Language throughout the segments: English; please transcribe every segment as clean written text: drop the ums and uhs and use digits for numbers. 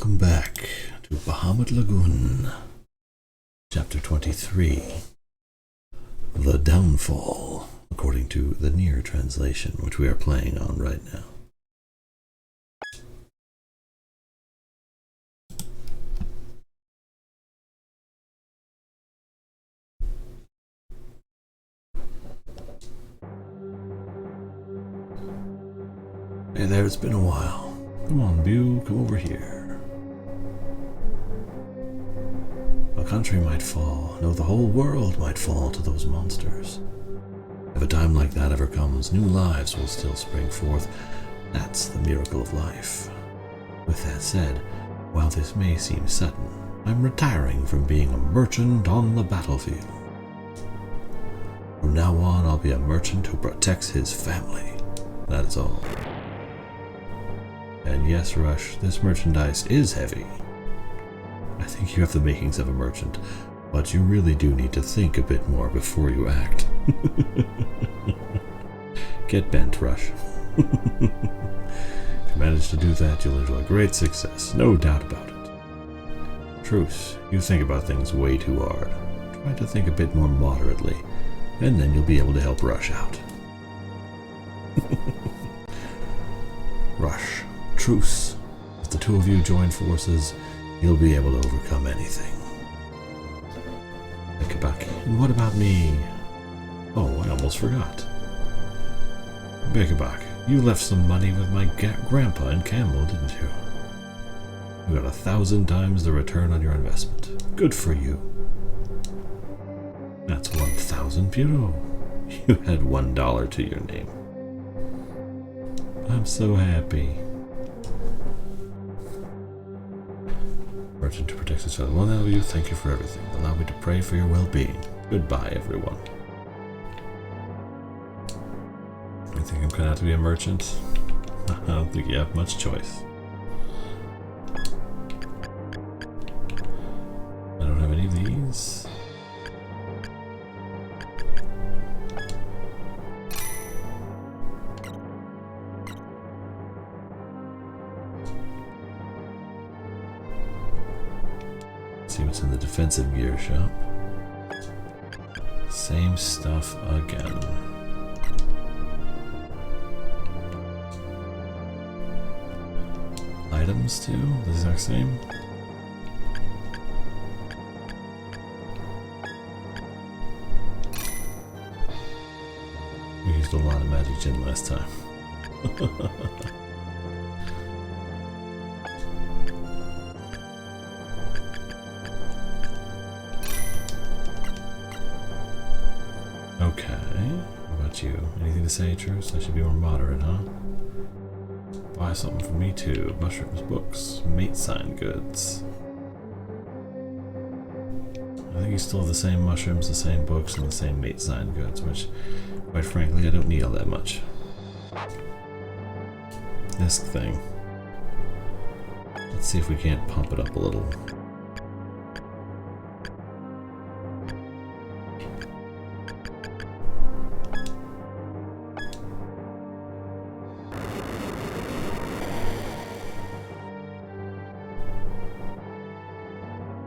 welcome back to Bahamut Lagoon, Chapter 23, The Downfall, according to the Near translation, which we are playing on right now. Hey there, it's been a while. Come on, Bew, come over here. A country might fall, no, the whole world might fall to those monsters. If a time like that ever comes, new lives will still spring forth. That's the miracle of life. With that said, while this may seem sudden, I'm retiring from being a merchant on the battlefield. From now on, I'll be a merchant who protects his family. That is all. And yes, Rush, this merchandise is heavy. I think you have the makings of a merchant, but you really do need to think a bit more before you act. Get bent, Rush. If you manage to do that, you'll enjoy great success, no doubt about it. Truce, you think about things way too hard. Try to think a bit more moderately, and then you'll be able to help Rush out. Rush. Truce. If the two of you join forces, you'll be able to overcome anything. Bekabaki. And what about me? Oh, I almost forgot. Bekabak, you left some money with my grandpa in Campbell, didn't you? You got 1,000 times the return on your investment. Good for you. That's 1,000 Puro. You had $1 to your name. I'm so happy. Merchant to protect his fellow. Well, now you thank you for everything. Allow me to pray for your well-being. Goodbye, everyone. I think I'm gonna have to be a merchant. I don't think you have much choice. I don't have any of these. See what's in the defensive gear shop. Same stuff again. Items too, the exact same. We used a lot of magic gin last time. Okay, how about you? Anything to say, Truce? I should be more moderate, huh? Buy something for me too. Mushrooms, books, mate sign goods. I think you still have the same mushrooms, the same books, and the same mate sign goods, which, quite frankly, I don't need all that much. This thing. Let's see if we can't pump it up a little.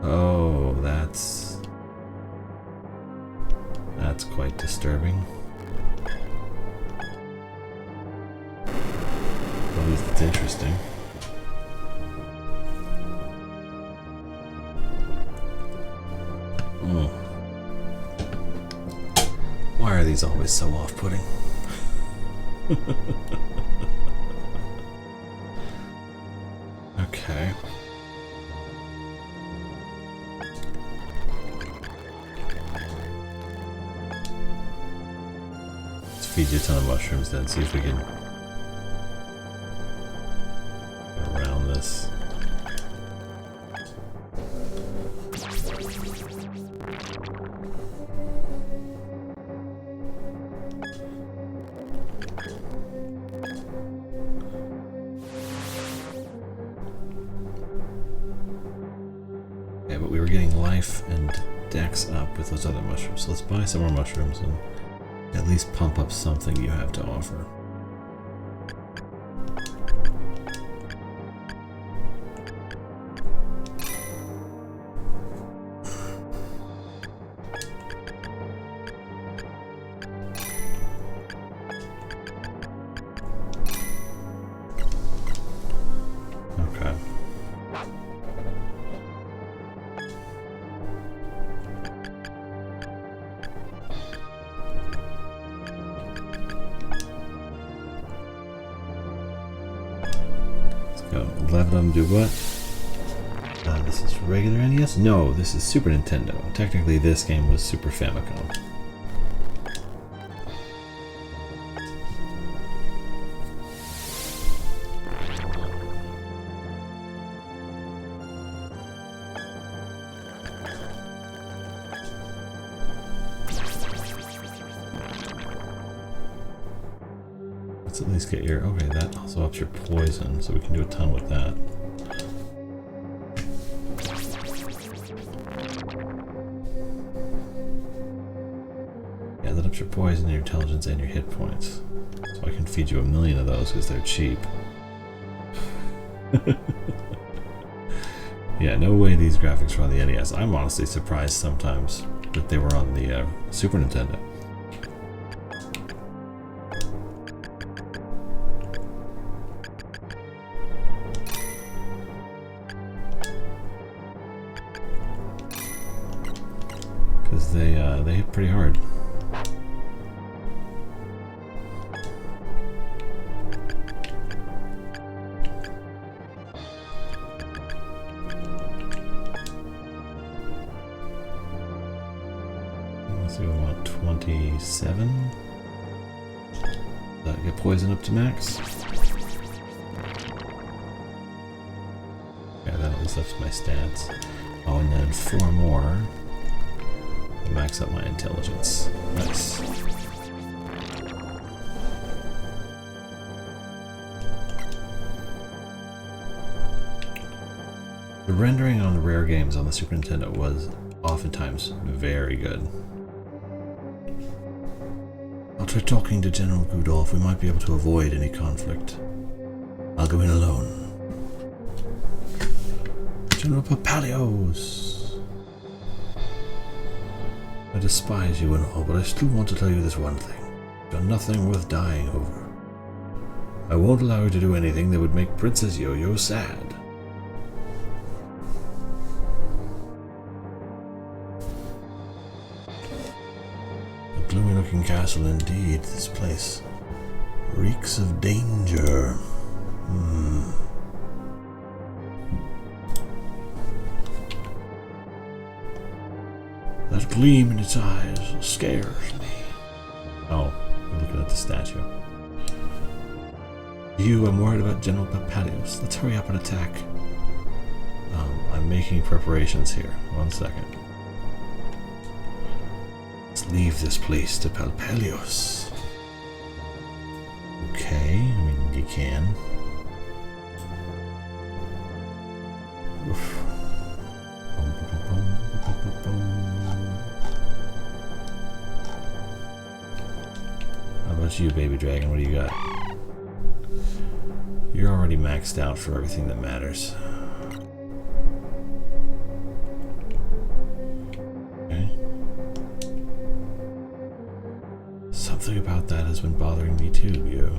Oh, that's quite disturbing. At least it's interesting. Why are these always so off-putting? Okay. Let's feed you a ton of mushrooms then, see if we can get around this. Yeah, but we were getting life and dex up with those other mushrooms, so let's buy some more mushrooms and at least pump up something you have to offer. 11 of them do what? This is regular NES? No, this is Super Nintendo. Technically, this game was Super Famicom. Let's at least get your... Okay, that also ups your poison, so we can do a ton with that. Yeah, that ups your poison, your intelligence, and your hit points. So I can feed you 1,000,000 of those because they're cheap. Yeah, no way these graphics were on the NES. I'm honestly surprised sometimes that they were on the Super Nintendo. Because they hit pretty hard. Let's see, we want 27. Get poison up to max. Yeah, that at least ups my stats. Oh, and then 4 more. Max up my intelligence. Nice. The rendering on the rare games on the Super Nintendo was oftentimes very good. I'll try talking to General Rudolph. We might be able to avoid any conflict. I'll go in alone. General Papalios! I despise you and all, but I still want to tell you this one thing. You're nothing worth dying over. I won't allow you to do anything that would make Princess Yo-Yo sad. A gloomy-looking castle indeed. This place reeks of danger. That gleam in its eyes scares me. Oh, I'm looking at the statue. I'm worried about General Papalios. Let's hurry up and attack. I'm making preparations here. 1 second. Let's leave this place to Papalios. Okay, I mean, you can. Oof. How about you, baby dragon? What do you got? You're already maxed out for everything that matters. Okay. Something about that has been bothering me too, you.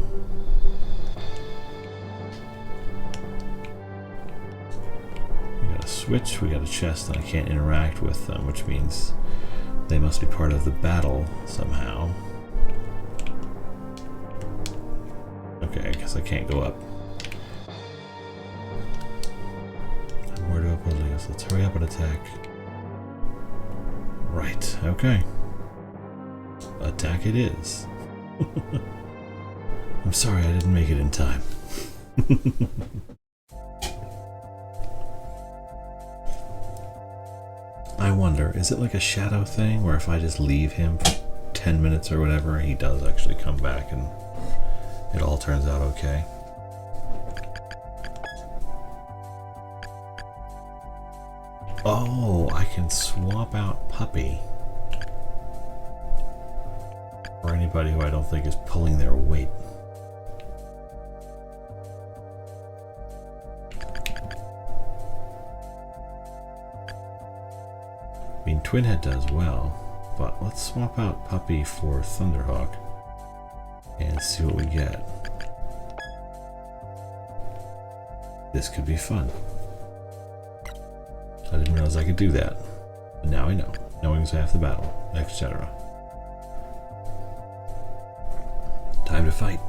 We got a switch, we got a chest, and I can't interact with them, which means they must be part of the battle somehow. Okay, I guess I can't go up. Where do I put Leos? Let's hurry up and attack. Right, okay. Attack it is. I'm sorry I didn't make it in time. I wonder, is it like a shadow thing where if I just leave him for 10 minutes or whatever, he does actually come back and it all turns out okay? Oh, I can swap out Puppy for anybody who I don't think is pulling their weight. I mean, Twinhead does well, but let's swap out Puppy for Thunderhawk and see what we get. This could be fun. I didn't realize I could do that, but now I know. Knowing is half the battle, etc. Time to fight.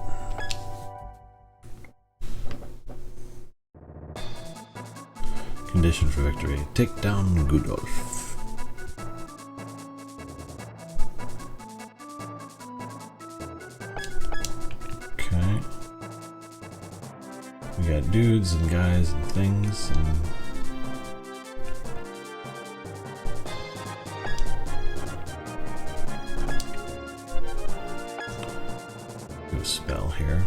Condition for victory. Take down Gudolf. Okay. We got dudes and guys and things and do a spell here.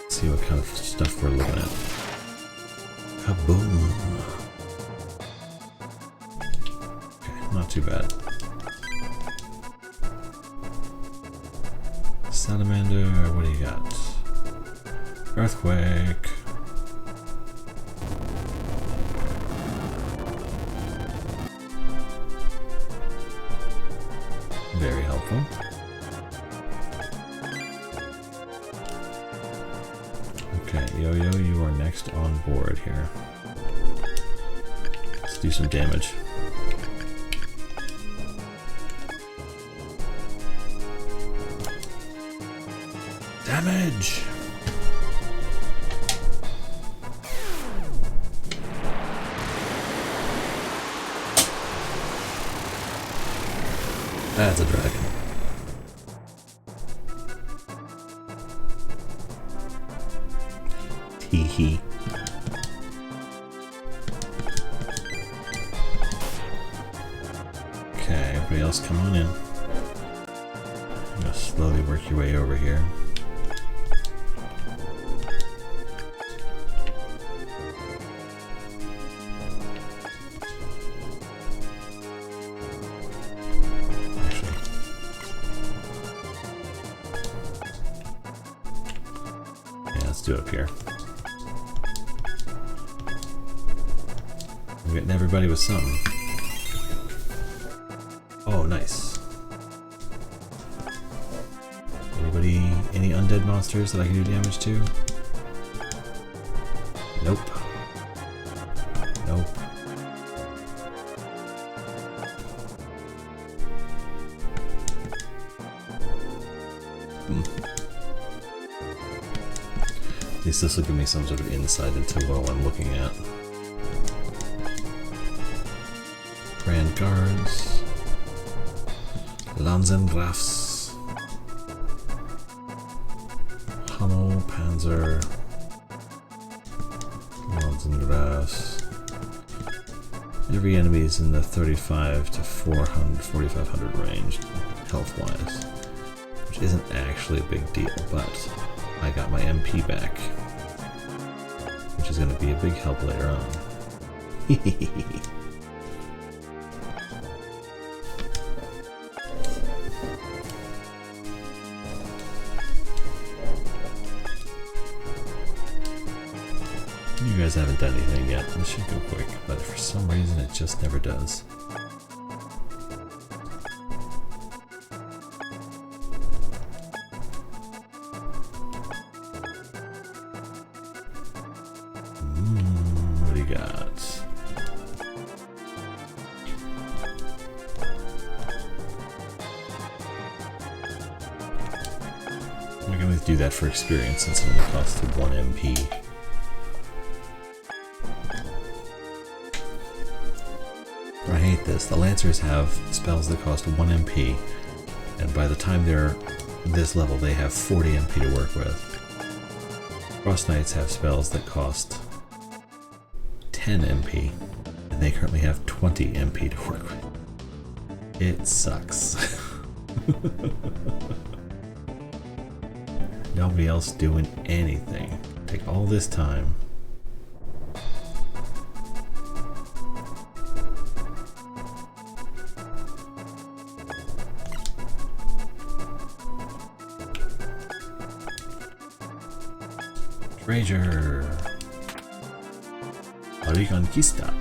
See what kind of stuff we're looking at. Kaboom! Okay, not too bad. Salamander, what do you got? Earthquake. Very helpful. Okay, Yo-Yo, you are next on board here. Let's do some damage. Damage! That's a dragon. Hee hee. Okay, everybody else come on in. I'm gonna slowly work your way over here. Let's do it up here. I'm getting everybody with something. Oh, nice. Anybody, any undead monsters that I can do damage to? Nope. Nope. At least this will give me some sort of insight into what I'm looking at. Grand Guards. Lanzengrafs. Hummel, Panzer. Lanzengrafs. Every enemy is in the 35 to 400, 4,500 range, health-wise. Which isn't actually a big deal, but I got my MP back, which is going to be a big help later on. You guys haven't done anything yet. This should go quick, but for some reason it just never does. What do you got? I'm going to do that for experience since it only costs 1 MP. I hate this. The Lancers have spells that cost 1 MP, and by the time they're this level, they have 40 MP to work with. Frost Knights have spells that cost 10 MP, and they currently have 20 MP to work with. It sucks. Nobody else doing anything. Take all this time. Treasure. Reconquista.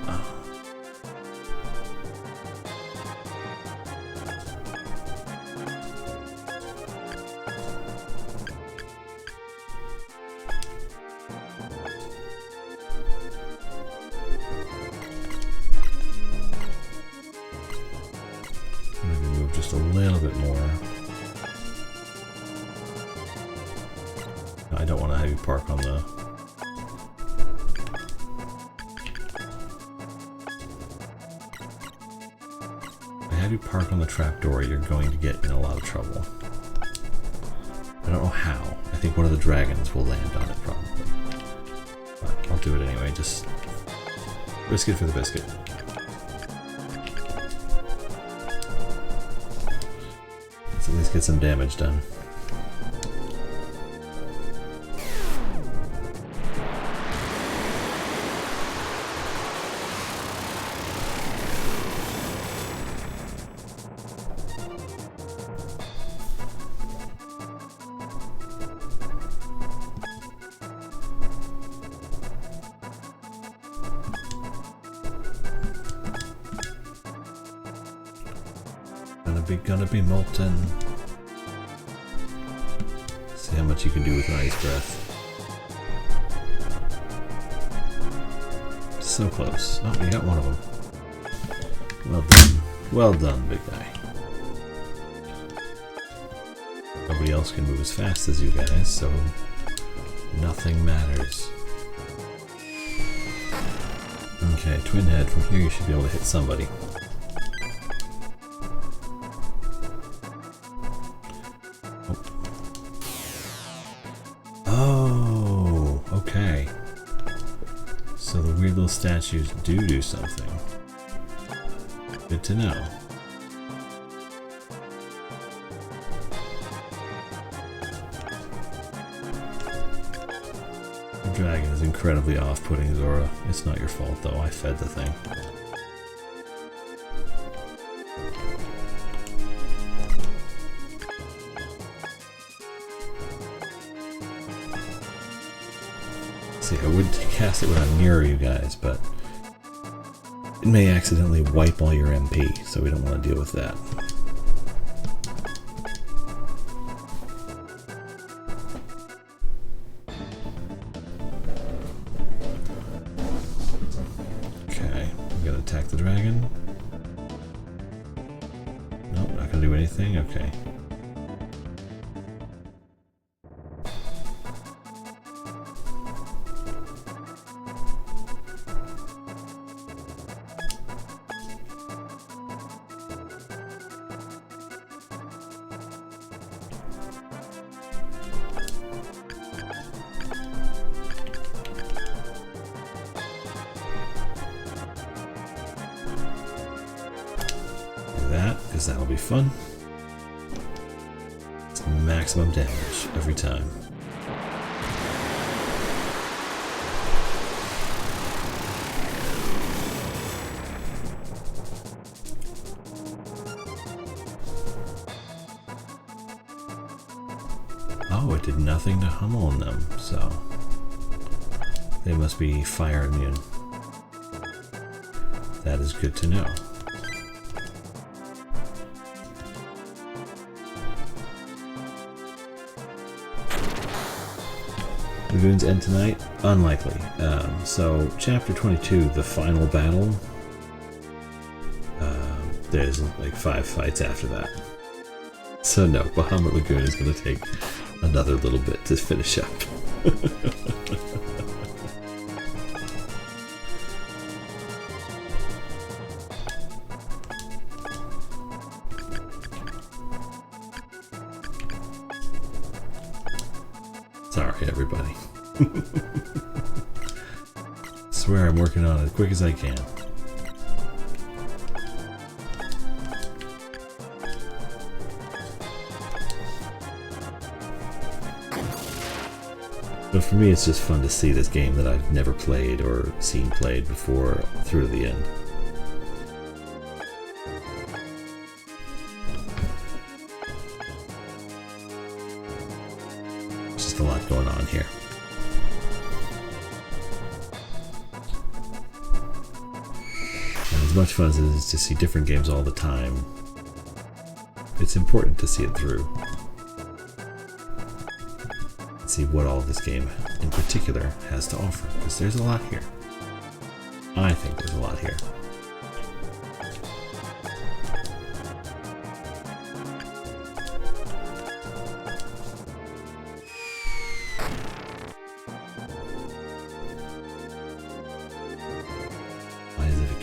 Maybe move just a little bit more. I don't want to have you park on the... If I have you park on the trapdoor, you're going to get in a lot of trouble. I don't know how. I think one of the dragons will land on it, probably. But I'll do it anyway, just risk it for the biscuit. Let's at least get some damage done. Gonna be molten. See how much you can do with an ice breath. So close. Oh, you got one of them. Well done. Well done, big guy. Nobody else can move as fast as you guys, so nothing matters. Okay, twin head. From here you should be able to hit somebody. Oh, okay. So the weird little statues do something. Good to know. The dragon is incredibly off-putting, Zora. It's not your fault, though. I fed the thing. See, I would cast it when I'm near you guys, but it may accidentally wipe all your MP, so we don't want to deal with that. Okay, I'm gonna attack the dragon. Nope, not gonna do anything. Okay. Because that'll be fun. It's maximum damage every time. Oh, it did nothing to hummel on them, so they must be fire immune. That is good to know. Lagoons end tonight? Unlikely. So, chapter 22, the final battle, there's like 5 fights after that. So no, Bahamut Lagoon is going to take another little bit to finish up. Sorry, everybody. Swear I'm working on it as quick as I can. But for me, it's just fun to see this game that I've never played or seen played before through to the end. Just a lot going on here. And as much fun as it is to see different games all the time, it's important to see it through. See what all this game in particular has to offer, because there's a lot here. I think there's a lot here.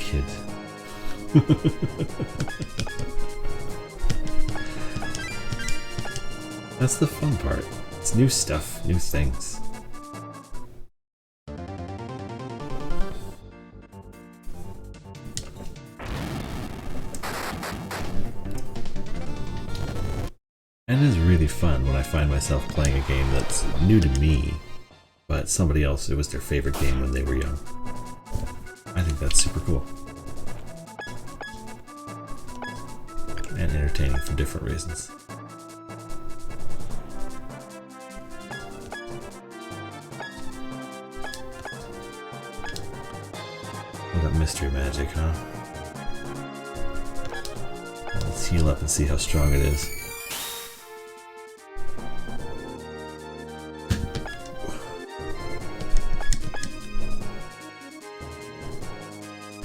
kid. That's the fun part. It's new stuff, new things. And it is really fun when I find myself playing a game that's new to me, but somebody else, it was their favorite game when they were young. I think that's super cool. And entertaining for different reasons. Oh, that mystery magic, huh? Well, let's heal up and see how strong it is.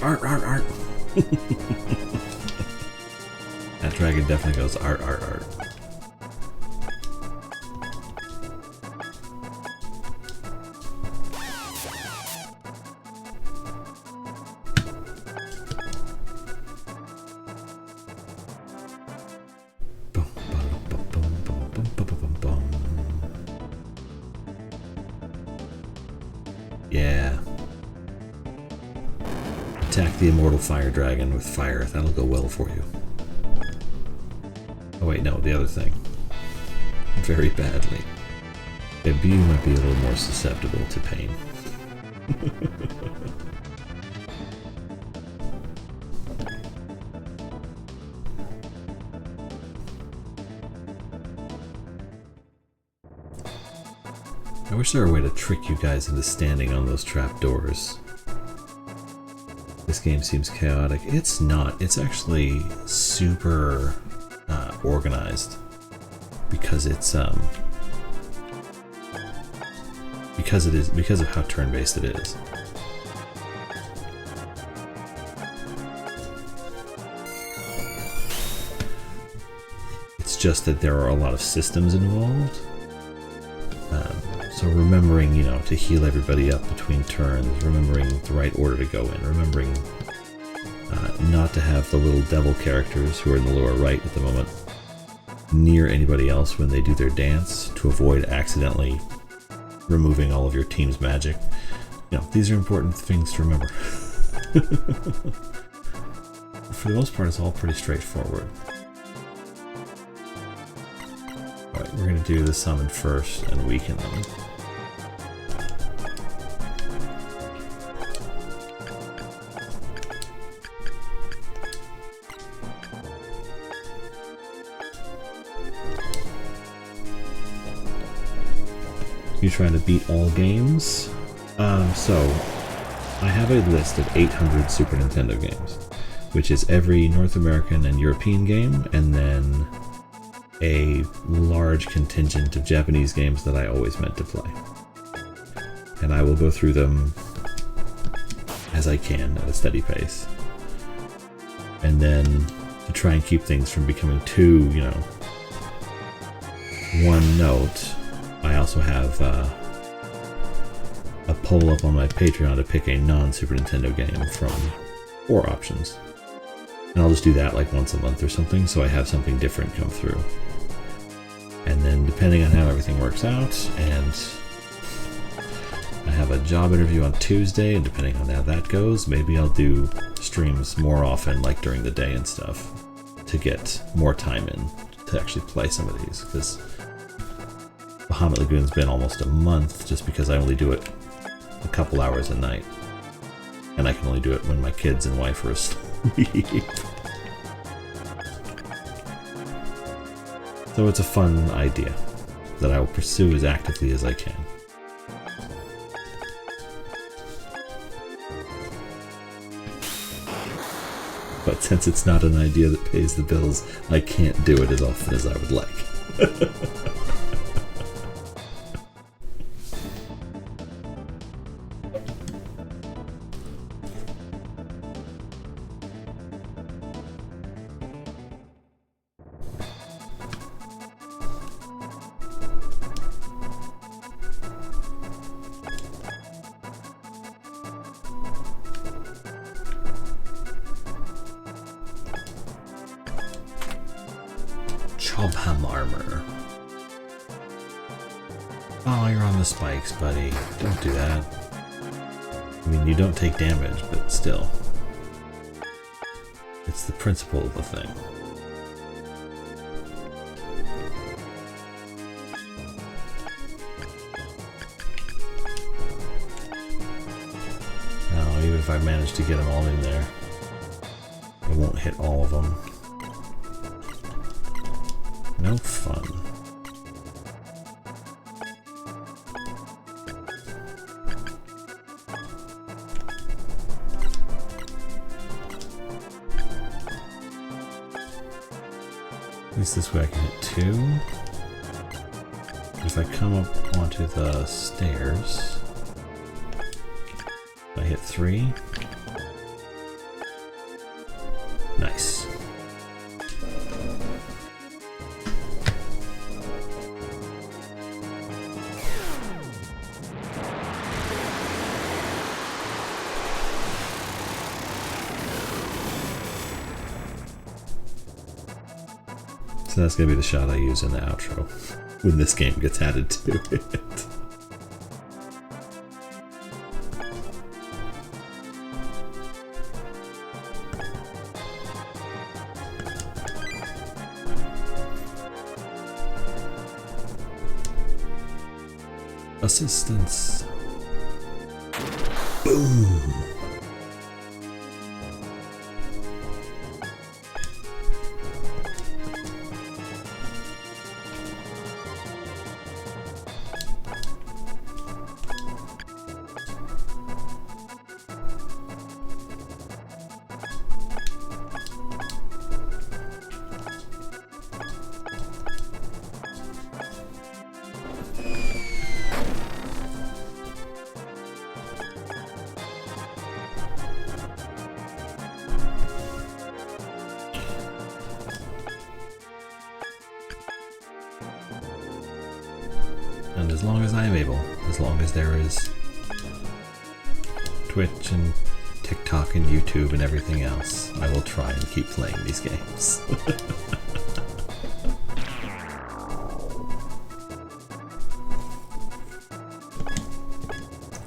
Art, art, art. That dragon definitely goes art, art, art. Yeah. Attack the immortal fire dragon with fire. That'll go well for you. Oh wait, no, the other thing. Very badly. Maybe you might be a little more susceptible to pain. I wish there were a way to trick you guys into standing on those trapdoors. This game seems chaotic. It's not. It's actually super organized because it's because of how turn-based it is. It's just that there are a lot of systems involved. So remembering, you know, to heal everybody up between turns, remembering the right order to go in, remembering not to have the little devil characters who are in the lower right at the moment near anybody else when they do their dance to avoid accidentally removing all of your team's magic. You know, these are important things to remember. For the most part, it's all pretty straightforward. Alright, we're going to do the summon first and weaken them. You trying to beat all games? So I have a list of 800 Super Nintendo games, which is every North American and European game, and then a large contingent of Japanese games that I always meant to play. And I will go through them as I can at a steady pace. And then to try and keep things from becoming too, you know, one note, I also have a poll up on my Patreon to pick a non-Super Nintendo game from 4 options. And I'll just do that like once a month or something, so I have something different come through. And then depending on how everything works out, and I have a job interview on Tuesday, and depending on how that goes, maybe I'll do streams more often, like during the day and stuff, to get more time in to actually play some of these, because Bahamut Lagoon's been almost a month just because I only do it a couple hours a night. And I can only do it when my kids and wife are asleep. So it's a fun idea that I will pursue as actively as I can. But since it's not an idea that pays the bills, I can't do it as often as I would like. pom-pom armor. Oh, you're on the spikes, buddy. Don't do that. I mean, you don't take damage, but still. It's the principle of the thing. Now, even if I manage to get them all in there, it won't hit all of them. No fun. At least this way I can hit 2. If I come up onto the stairs, I hit 3. Nice. So that's going to be the shot I use in the outro when this game gets added to it. Assistance. Boom. And as long as I am able, as long as there is Twitch and TikTok and YouTube and everything else, I will try and keep playing these games.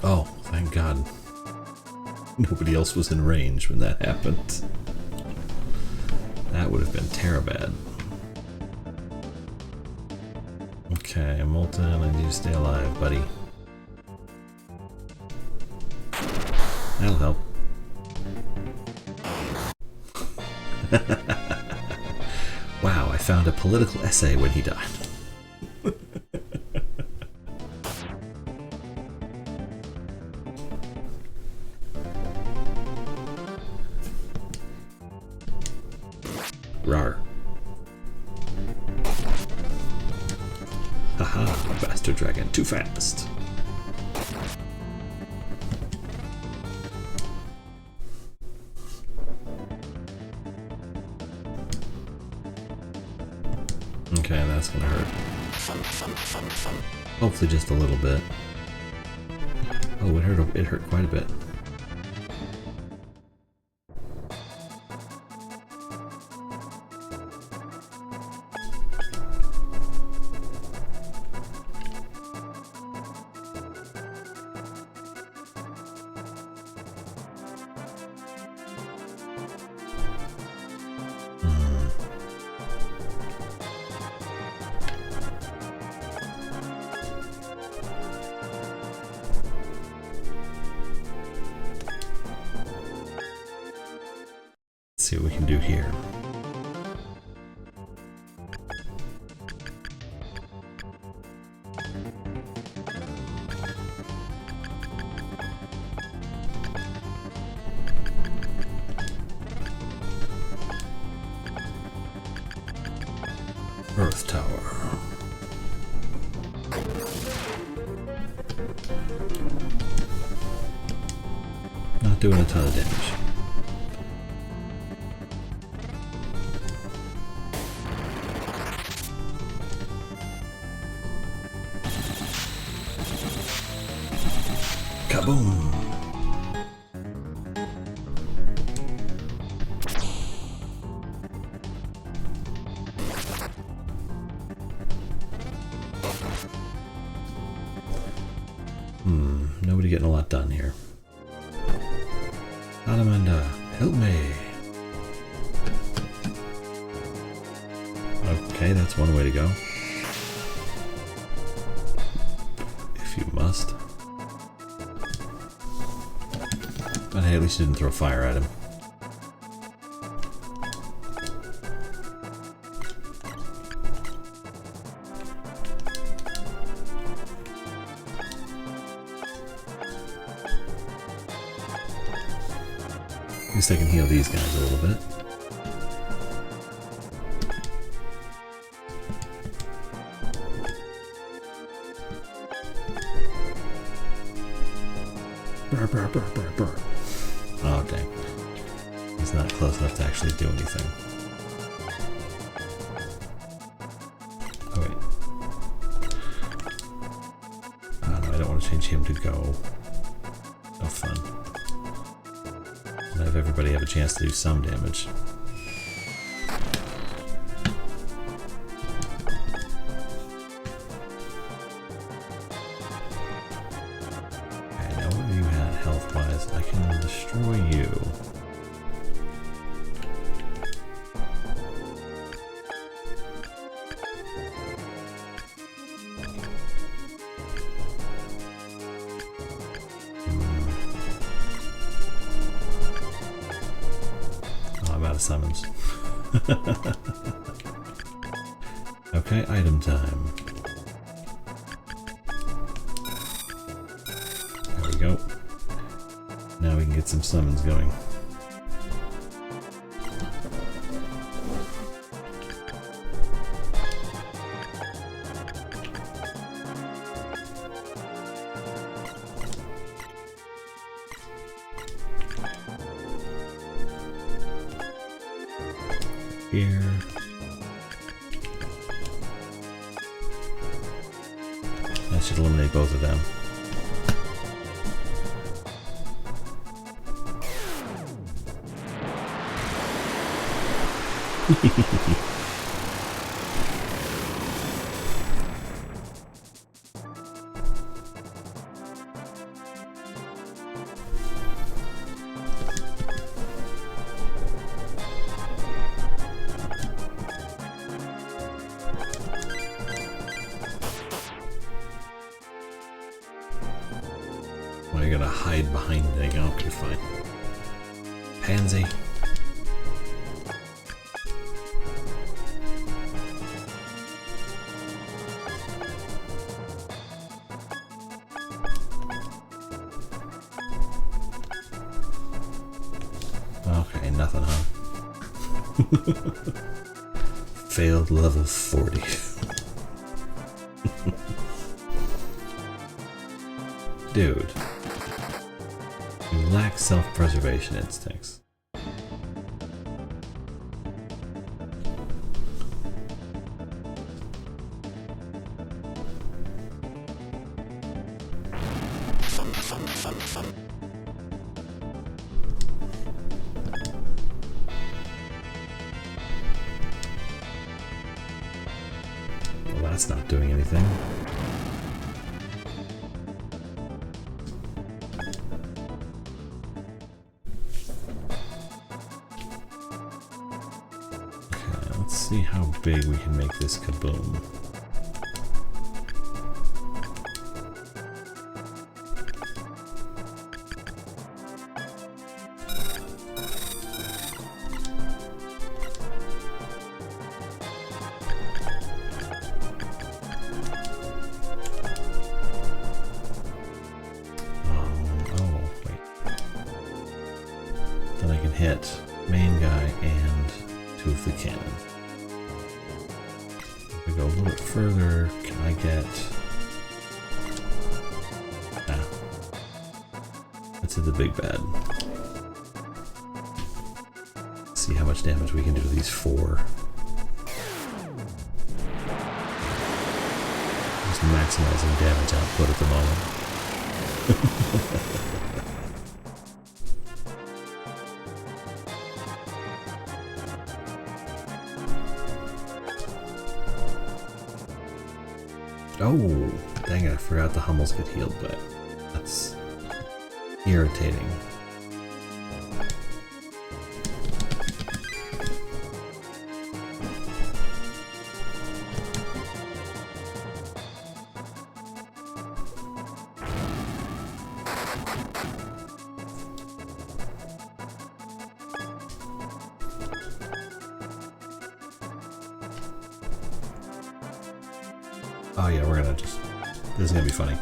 Oh, thank God. Nobody else was in range when that happened. That would have been terrible. Okay, Molten, I need you to stay alive, buddy. That'll help. Wow, I found a political essay when he died. Rawr. Haha, bastard dragon, too fast. Okay, that's gonna hurt. Hopefully just a little bit. Oh, it hurt quite a bit. Let's see what we can do here. Earth Tower. Not doing a ton of damage. Kaboom! Nobody getting a lot done here. Alamanda, help me. Okay, that's one way to go. If you must. But hey, at least you didn't throw fire at him. At least I can heal these guys a little bit. Brr, brr, brr, brr, brr. Oh, dang. He's not close enough to actually do anything. Oh, wait. Oh, no, I don't want to change him to go. No fun. Have everybody have a chance to do some damage. Okay, now what do you have health-wise? I can destroy you. Summons. Okay, item time. There we go. Now we can get some summons going. Here. That should eliminate both of them. I gotta hide behind it. Okay, fine. Pansy. Okay, nothing, huh? Failed level 40. Dude. You lack self-preservation instincts. Well, that's not doing anything. See how big we can make this kaboom. Oh, wait. Then I can hit main guy and two of the cannon. Go a little bit further. Can I get... Ah. Let's hit the big bad. See how much damage we can do to these four. Just maximizing damage output at the moment. Oh, dang it, I forgot the Hummels get healed, but that's irritating. Oh yeah, we're gonna just... This is gonna be funny.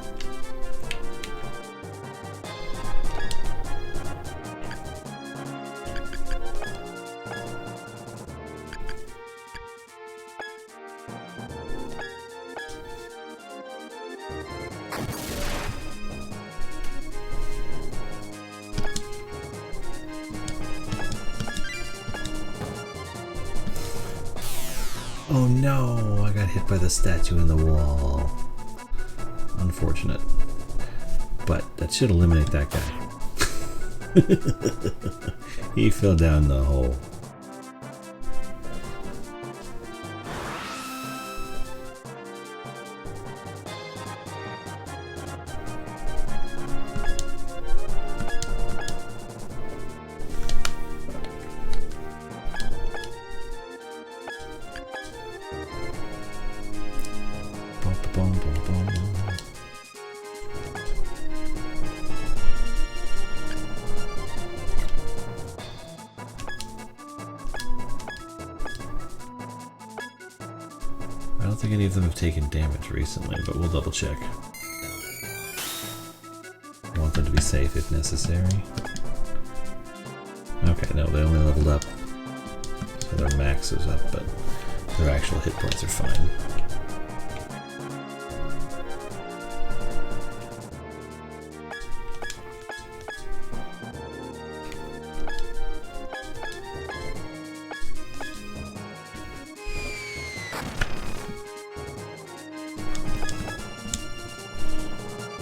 Oh no, I got hit by the statue in the wall. Unfortunate. But that should eliminate that guy. He fell down the hole. I don't think any of them have taken damage recently, but we'll double check. I want them to be safe if necessary. Okay, no, they only leveled up. So their max is up, but their actual hit points are fine.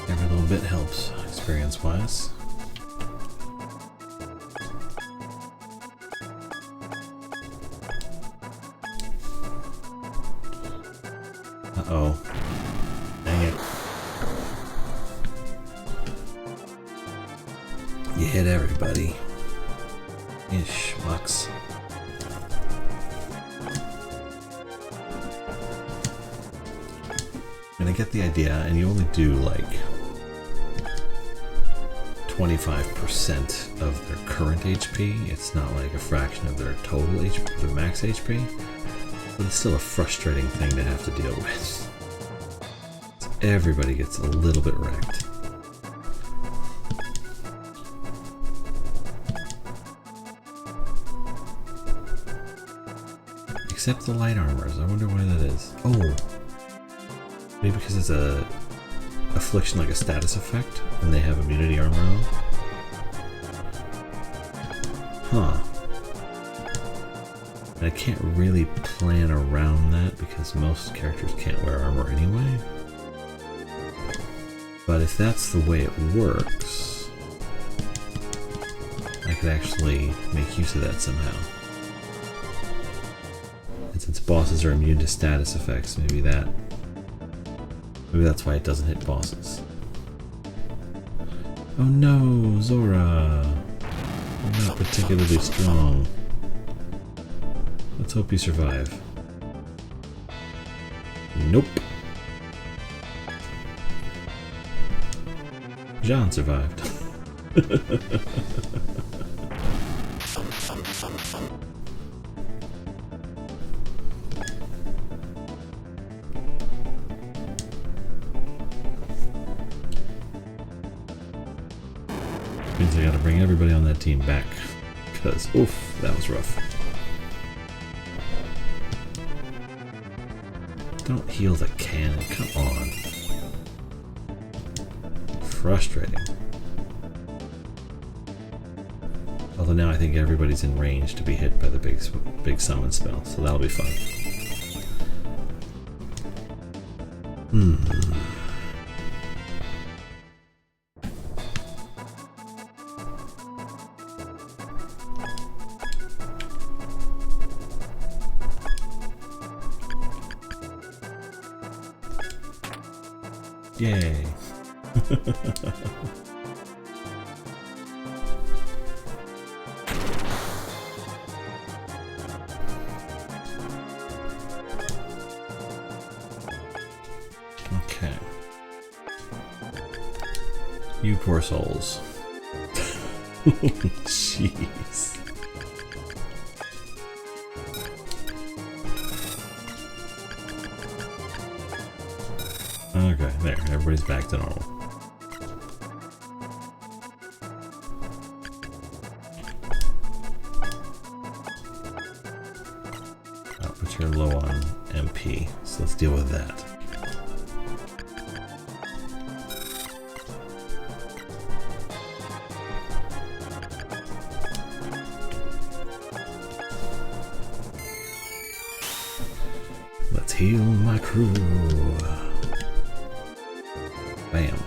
Every little bit helps, experience-wise. Uh-oh. Dang it. You hit everybody. You schmucks. And I get the idea, and you only do like 25% of their current HP. It's not like a fraction of their total HP, their max HP, but it's still a frustrating thing to have to deal with. Everybody gets a little bit wrecked. Except the light armors. I wonder why that is. Oh, maybe because it's a affliction, like a status effect, and they have immunity armor on. Huh. And I can't really plan around that because most characters can't wear armor anyway. But if that's the way it works, I could actually make use of that somehow. And since bosses are immune to status effects, maybe that's why it doesn't hit bosses. Oh no, Zora! You're not particularly strong. Let's hope you survive. Nope. Jean survived. Means I gotta bring everybody on that team back. Because, oof, that was rough. Don't heal the cannon, come on. Frustrating. Although now I think everybody's in range to be hit by the big summon spell, so that'll be fun. Yay. Okay. You poor souls. Jeez. Okay, there. Everybody's back to normal. Oh, but you're low on MP, so let's deal with that. Let's heal my crew. Bam.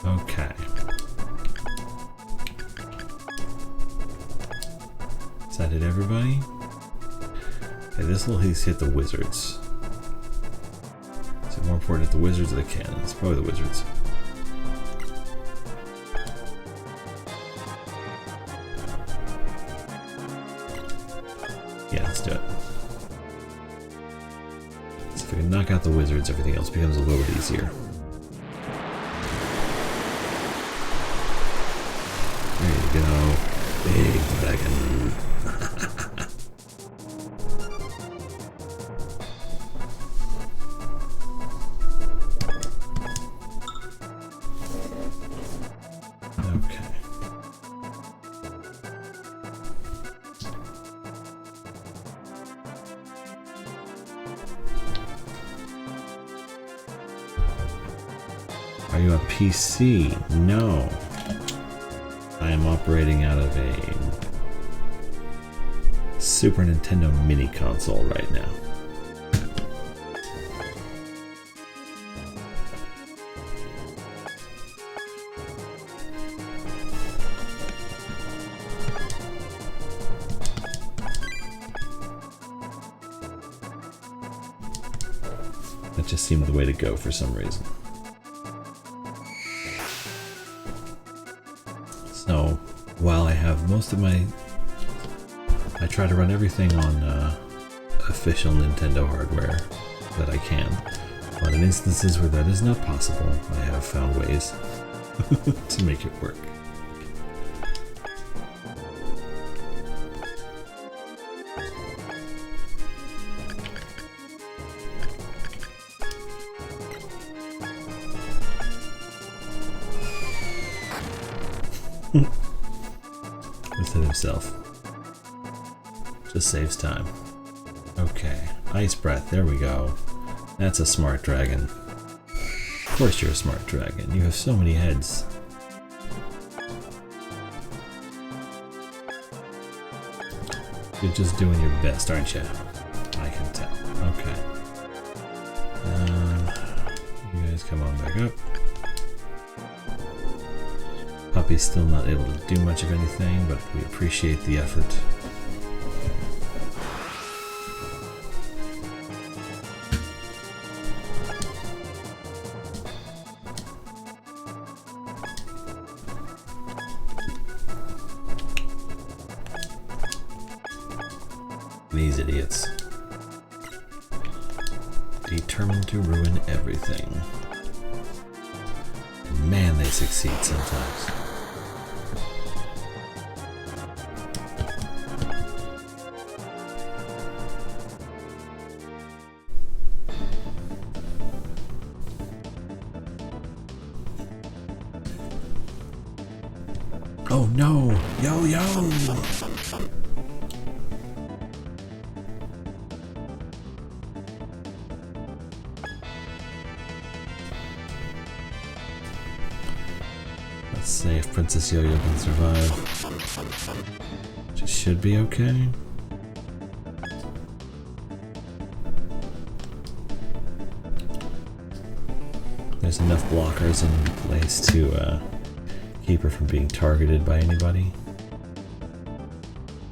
Okay. Is that it, everybody? Okay, this will at least hit the wizards. Is it more important at the wizards or the cannons? Probably the wizards. Yeah, let's do it. So if we can knock out the wizards, everything else becomes a little bit easier. There you go. Big dragon. Okay. Are you a PC? No. I am operating out of a Super Nintendo mini console right now. That just seemed the way to go for some reason. So, while I have most of my... I try to run everything on official Nintendo hardware that I can. But in instances where that is not possible, I have found ways to make it work. Within himself. Just saves time. Okay. Ice breath, there we go. That's a smart dragon. Of course you're a smart dragon. You have so many heads. You're just doing your best, aren't you? I can tell. Okay. You guys come on back up. Puppy's still not able to do much of anything, but we appreciate the effort. These idiots. Determined to ruin everything. Man, they succeed sometimes. Oh no! Yo! Let's see if Princess Yo-Yo can survive. She should be okay. There's enough blockers in place to keep her from being targeted by anybody.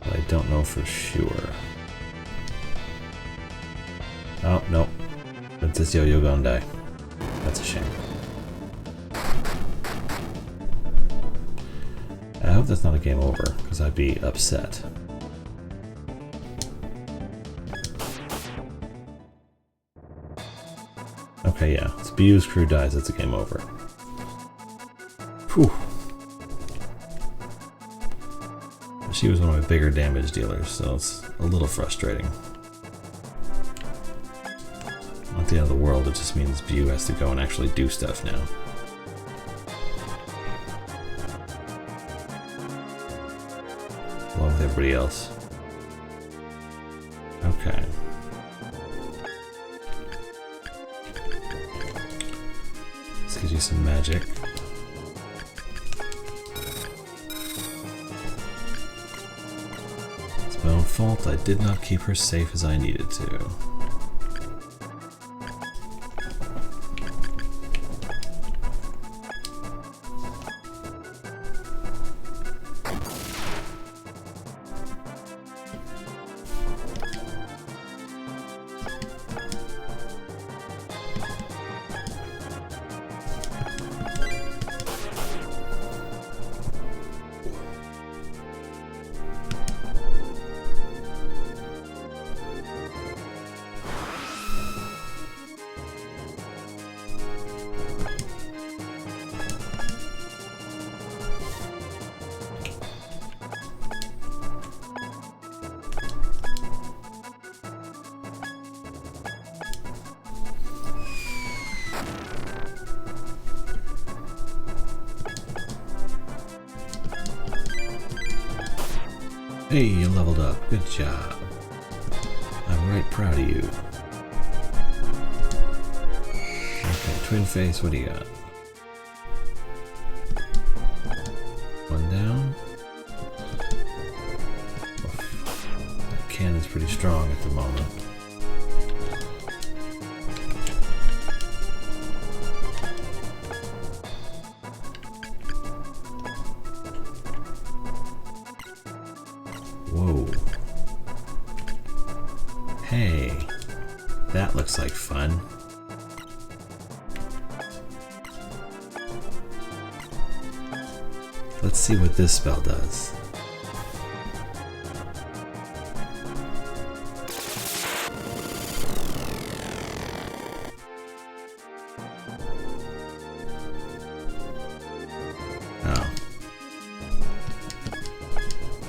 But I don't know for sure. Oh, nope. Princess Yo-Yo gonna die. That's a shame. I hope that's not a game over, because I'd be upset. Okay, yeah. If Byu's crew dies, it's a game over. Whew. She was one of my bigger damage dealers, so it's a little frustrating. Not the end of the world, it just means Byu has to go and actually do stuff now. Along with everybody else. Okay. Let's get you some magic. It's my own fault I did not keep her safe as I needed to. Hey, you leveled up. Good job. I'm right proud of you. Okay, Twin Face, what do you got? One down. Oof. That cannon's pretty strong at the moment. Whoa. Hey, that looks like fun. Let's see what this spell does.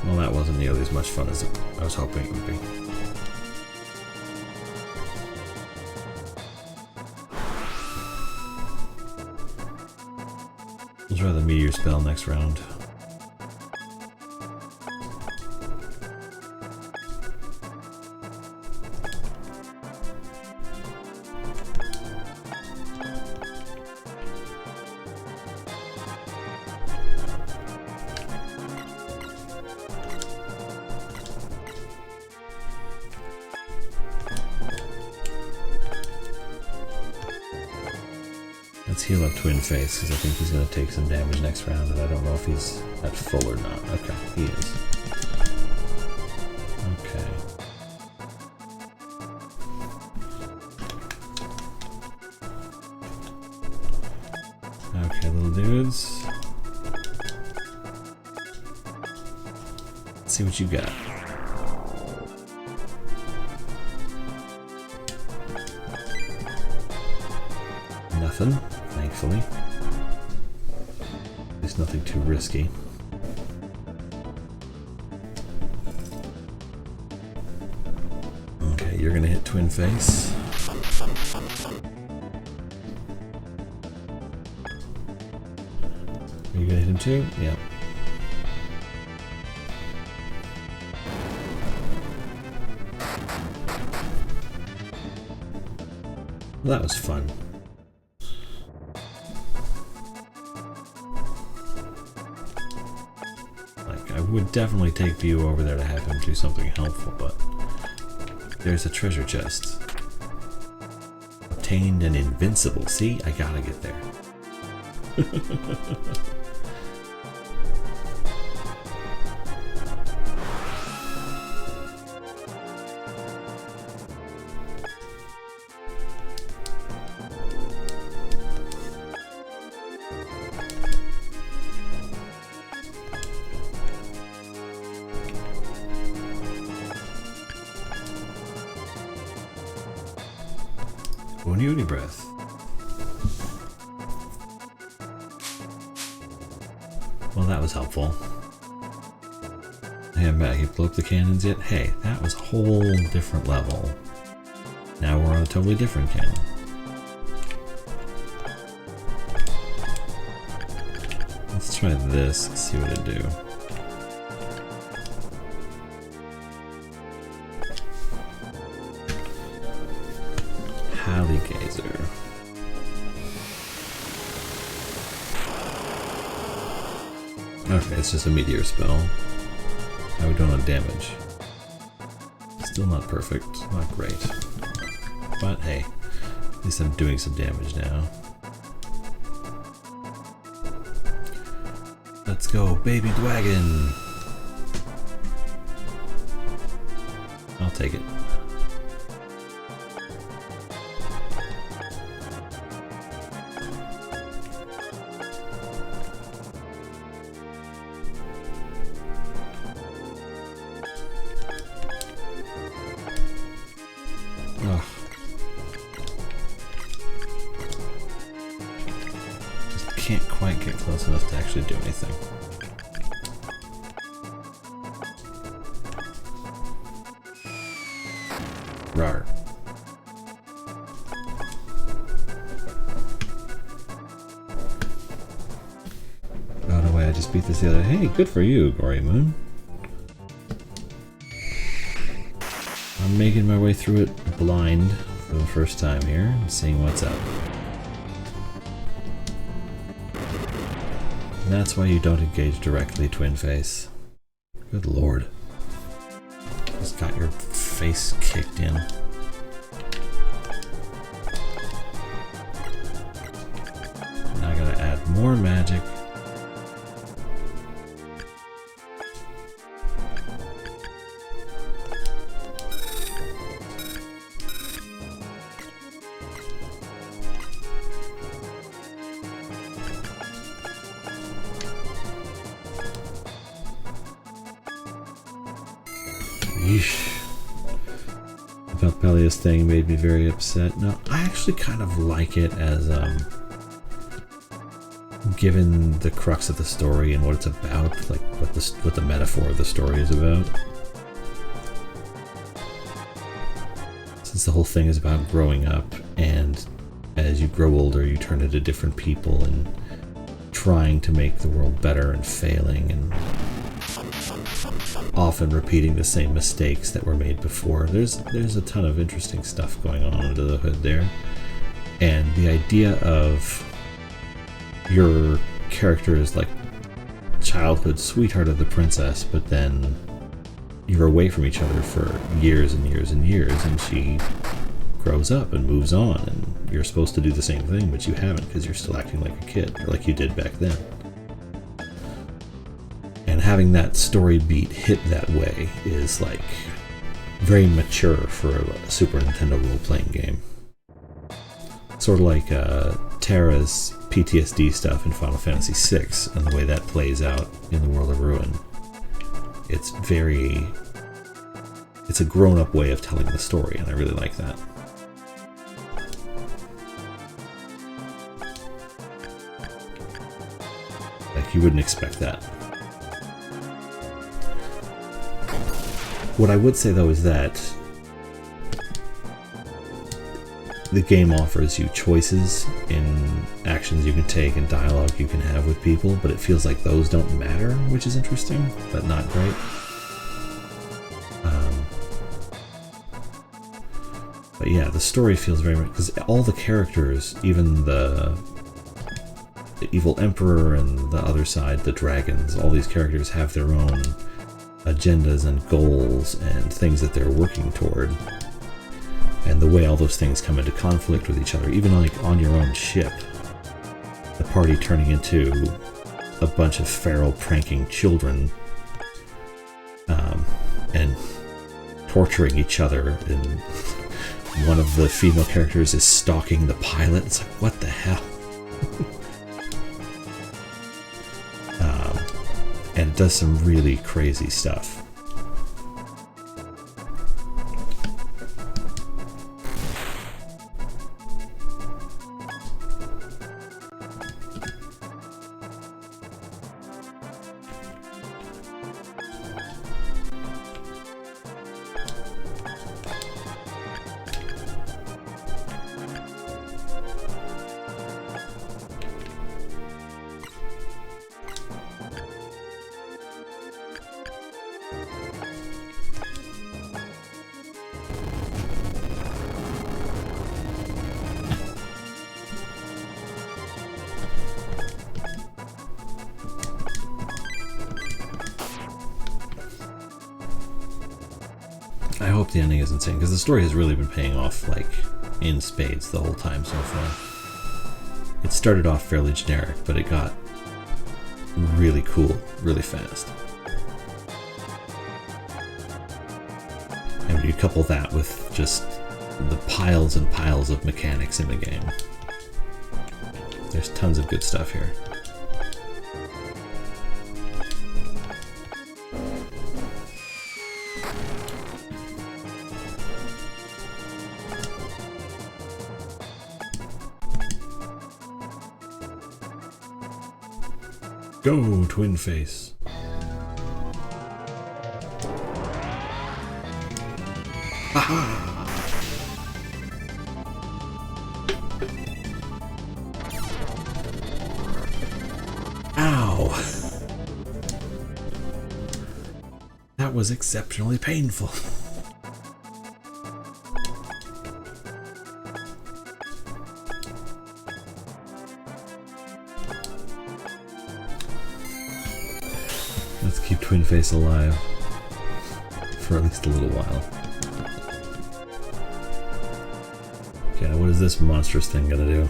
Well, that wasn't nearly as much fun as I was hoping it would be. Let's try the meteor spell next round. Let's heal up Twin Face, because I think he's going to take some damage next round, and I don't know if he's at full or not. Okay, he is. Okay. Okay, little dudes. Let's see what you got. Nothing. Thankfully. At least nothing too risky. Okay, you're gonna hit Twin Face. Are you gonna hit him too? Yeah. Well, that was fun. I would definitely take Byu over there to have him do something helpful, but there's a treasure chest. Obtained an invincible. See, I gotta get there. One uni breath. Well, that was helpful. Hey, I'm back. You blew up the cannons yet? Hey, that was a whole different level. Now we're on a totally different cannon. Let's try this and see what it do. Gazer. Okay, it's just a meteor spell. How are we doing on damage? Still not perfect, not great. But hey, at least I'm doing some damage now. Let's go, baby dragon! I'll take it. Can't quite get close enough to actually do anything. Rawr. Oh no way, I just beat this the other day. Hey, good for you, Gory Moon. I'm making my way through it blind for the first time here and seeing what's up. And that's why you don't engage directly, Twin Face. Good lord. Just got your face kicked in. Now I gotta add more magic. Yeesh. The Pelpelius thing made me very upset. No, I actually kind of like it as, given the crux of the story and what it's about, like what the metaphor of the story is about. Since the whole thing is about growing up, and as you grow older, you turn into different people and trying to make the world better and failing and often repeating the same mistakes that were made before. There's a ton of interesting stuff going on under the hood there. And the idea of your character is like childhood sweetheart of the princess, but then you're away from each other for years and years and years, and she grows up and moves on, and you're supposed to do the same thing, but you haven't because you're still acting like a kid, or like you did back then. And having that story beat hit that way is like very mature for a Super Nintendo role-playing game. Sort of like Terra's PTSD stuff in Final Fantasy VI and the way that plays out in the World of Ruin. It's a grown-up way of telling the story, and I really like that. Like, you wouldn't expect that. What I would say, though, is that the game offers you choices in actions you can take and dialogue you can have with people, but it feels like those don't matter, which is interesting, but not great. But yeah, the story feels very much, because all the characters, even the evil emperor and the other side, the dragons, all these characters have their own agendas and goals and things that they're working toward. And the way all those things come into conflict with each other, even like on your own ship, the party turning into a bunch of feral pranking children and torturing each other, and one of the female characters is stalking the pilot. It's like, what the hell? And it does some really crazy stuff. I hope the ending is insane, because the story has really been paying off, like, in spades the whole time so far. It started off fairly generic, but it got really cool really fast. And you couple that with just the piles and piles of mechanics in the game. There's tons of good stuff here. Go, Twin Face. Aha! Ow! That was exceptionally painful. Let's keep Twin Face alive for at least a little while. Okay, now what is this monstrous thing gonna do?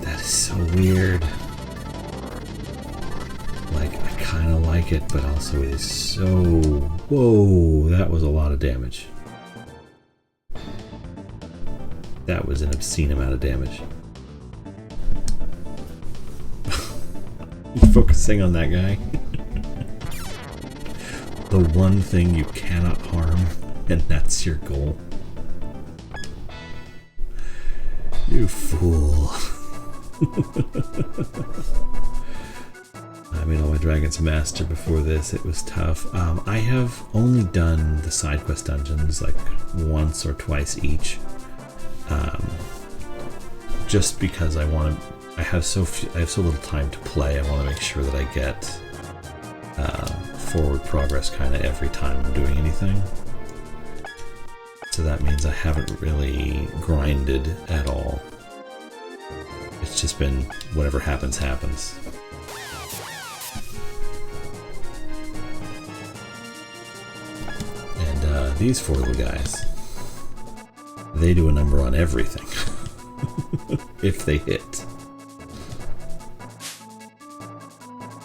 That is so weird. It, but also it is so... Whoa, that was a lot of damage. That was an obscene amount of damage. You're focusing on that guy. The one thing you cannot harm, and that's your goal. You fool. I made all my Dragon's Master before this. It was tough. I have only done the side quest dungeons like once or twice each, just because I want to. I have so little time to play. I want to make sure that I get forward progress kind of every time I'm doing anything. So that means I haven't really grinded at all. It's just been whatever happens, happens. These four little guys, they do a number on everything. If they hit.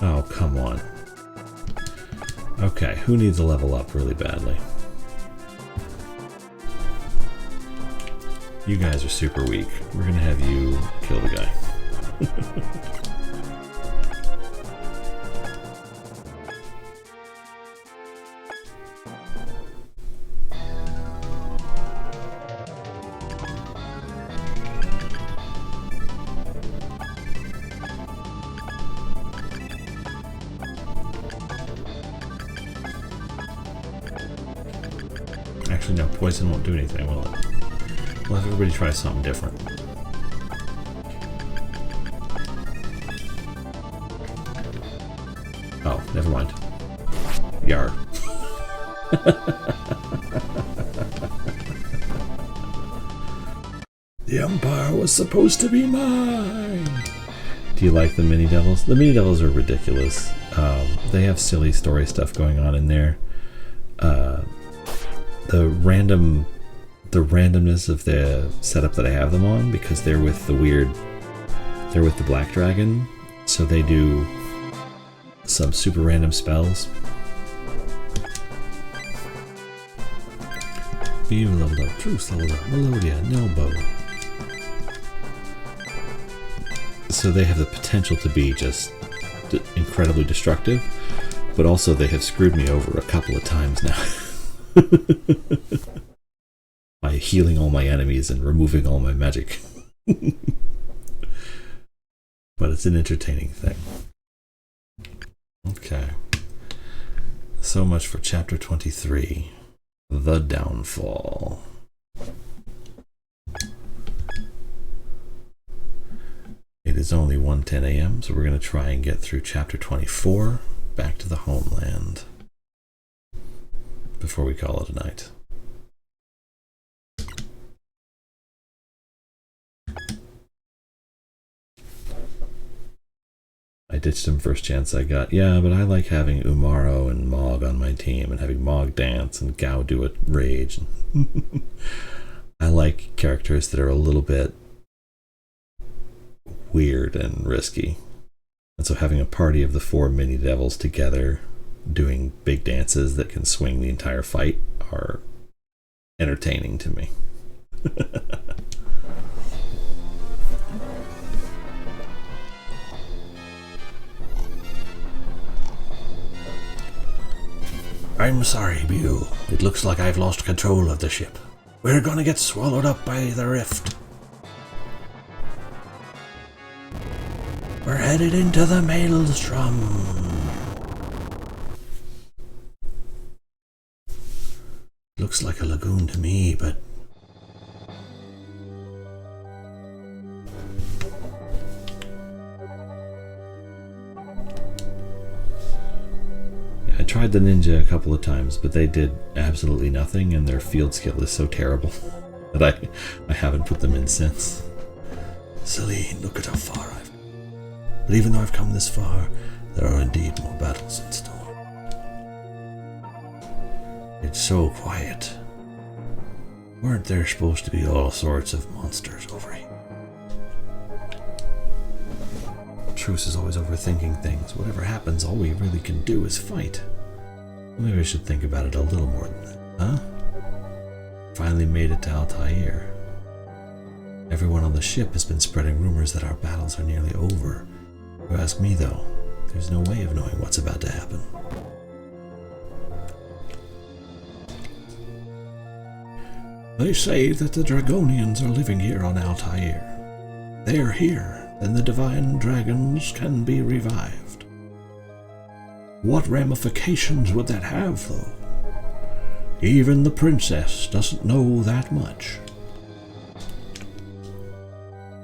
Oh, come on. Okay, who needs a level up really badly? You guys are super weak. We're gonna have you kill the guy. Actually, no, poison won't do anything, will it? We'll have everybody try something different. Oh, never mind. Yar. The Empire was supposed to be mine! Do you like the Mini Devils? The Mini Devils are ridiculous. They have silly story stuff going on in there. The randomness of the setup that I have them on, because they're with the Black Dragon, so they do some super random spells. Beam leveled up, Truce leveled up, Melodia, Nelbow. So they have the potential to be just incredibly destructive, but also they have screwed me over a couple of times now. By healing all my enemies and removing all my magic. But it's an entertaining thing. Okay. So much for chapter 23. The Downfall. It is only 1:10 a.m., so we're going to try and get through chapter 24, back to the homeland. before we call it a night. I ditched him first chance I got. Yeah, but I like having Umaro and Mog on my team and having Mog dance and Gao do a rage. I like characters that are a little bit weird and risky. And so having a party of the 4 mini devils together doing big dances that can swing the entire fight are entertaining to me. I'm sorry, Bew. It looks like I've lost control of the ship. We're gonna get swallowed up by the rift. We're headed into the maelstrom. Looks like a lagoon to me, but... I tried the ninja a couple of times, but they did absolutely nothing, and their field skill is so terrible that I haven't put them in since. Celine, look at how far I've come. But even though I've come this far, there are indeed more battles in store. It's so quiet. Weren't there supposed to be all sorts of monsters over here? Truce is always overthinking things. Whatever happens, all we really can do is fight. Maybe I should think about it a little more than that, huh? Finally made it to Altair. Everyone on the ship has been spreading rumors that our battles are nearly over. If you ask me, though, there's no way of knowing what's about to happen. They say that the Dragonians are living here on Altair. They are here, then the divine dragons can be revived. What ramifications would that have, though? Even the princess doesn't know that much.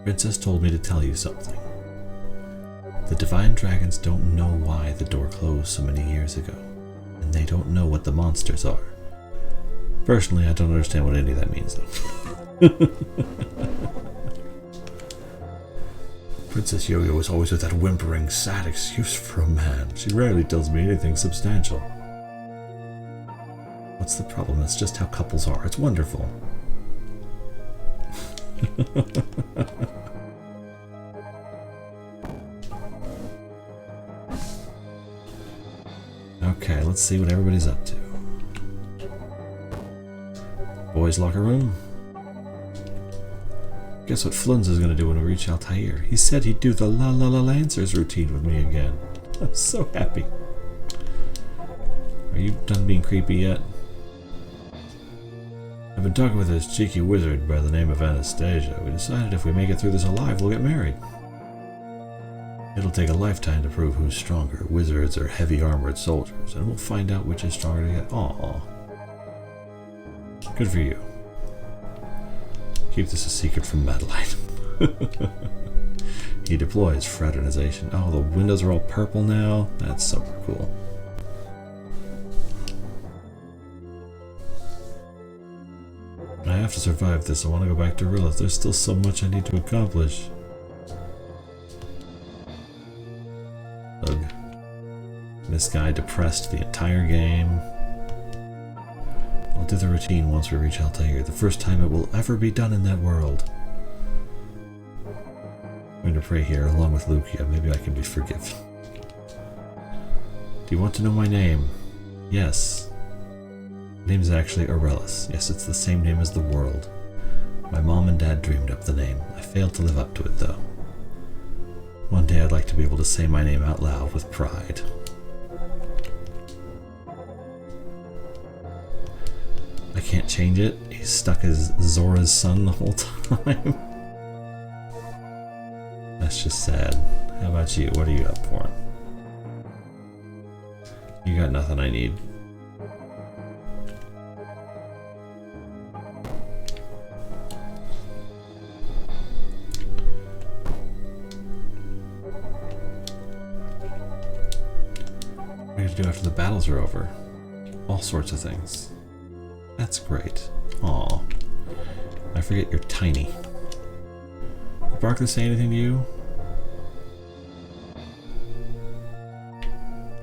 Princess told me to tell you something. The divine dragons don't know why the door closed so many years ago, and they don't know what the monsters are. Personally, I don't understand what any of that means, though. Princess Yo-Yo is always with that whimpering, sad excuse for a man. She rarely tells me anything substantial. What's the problem? That's just how couples are. It's wonderful. Okay, let's see what everybody's up to. Boys' locker room. Guess what Flunz is going to do when we reach Altair? He said he'd do the La La La Lancers routine with me again. I'm so happy. Are you done being creepy yet? I've been talking with this cheeky wizard by the name of Anastasia. We decided if we make it through this alive, we'll get married. It'll take a lifetime to prove who's stronger, wizards or heavy armored soldiers, and we'll find out which is stronger together. Aww. Good for you. Keep this a secret from Madeline. He deploys fraternization. Oh, the windows are all purple now? That's super cool. I have to survive this. I want to go back to Rilith. There's still so much I need to accomplish. Ugh. This guy depressed the entire game. I'll do the routine once we reach Altair, the first time it will ever be done in that world. I'm going to pray here along with Lucia. Maybe I can be forgiven. Do you want to know my name? Yes. My name is actually Aurelis. Yes, it's the same name as the world. My mom and dad dreamed up the name. I failed to live up to it, though. One day I'd like to be able to say my name out loud with pride. I can't change it. He's stuck as Zora's son the whole time. That's just sad. How about you? What are you up for? You got nothing I need. What are you gonna do after the battles are over? All sorts of things. That's great. Aw. I forget you're tiny. Did Barkley say anything to you?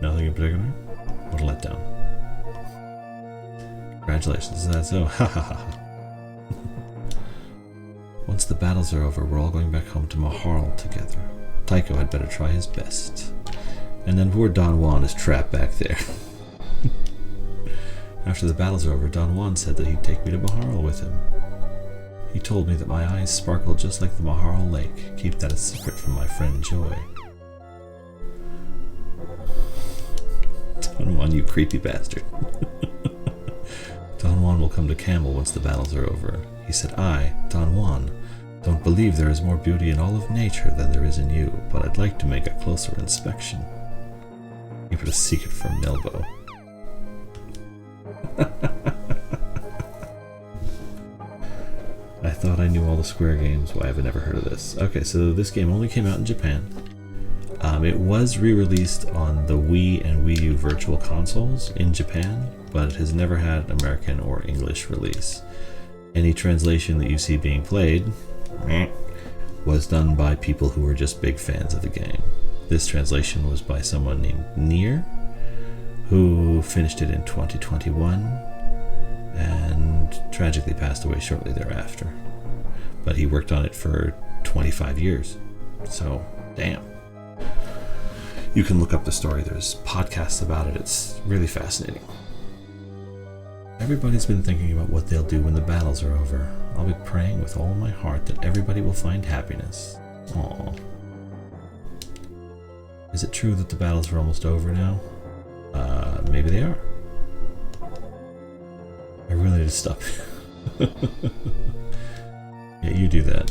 Nothing in particular? What a letdown. Congratulations, is that so? Ha ha ha. Once the battles are over, we're all going back home to Mahal together. Tycho had better try his best. And then poor Don Juan is trapped back there. After the battles are over, Don Juan said that he'd take me to Mahal with him. He told me that my eyes sparkled just like the Mahal Lake. Keep that a secret from my friend Joy. Don Juan, you creepy bastard. Don Juan will come to Campbell once the battles are over. He said, I, Don Juan, don't believe there is more beauty in all of nature than there is in you, but I'd like to make a closer inspection. Keep it a secret from Milbo. I thought I knew all the Square games. Why have I never heard of this? Okay, so this game only came out in Japan. It was re-released on the Wii and Wii U Virtual Consoles in Japan, but it has never had an American or English release. Any translation that you see being played was done by people who were just big fans of the game. This translation was by someone named Nier, who finished it in 2021 and tragically passed away shortly thereafter. But he worked on it for 25 years. So, damn. You can look up the story. There's podcasts about it. It's really fascinating. Everybody's been thinking about what they'll do when the battles are over. I'll be praying with all my heart that everybody will find happiness. Aww. Is it true that the battles are almost over now? Maybe they are. I really need to stop. Yeah, you do that.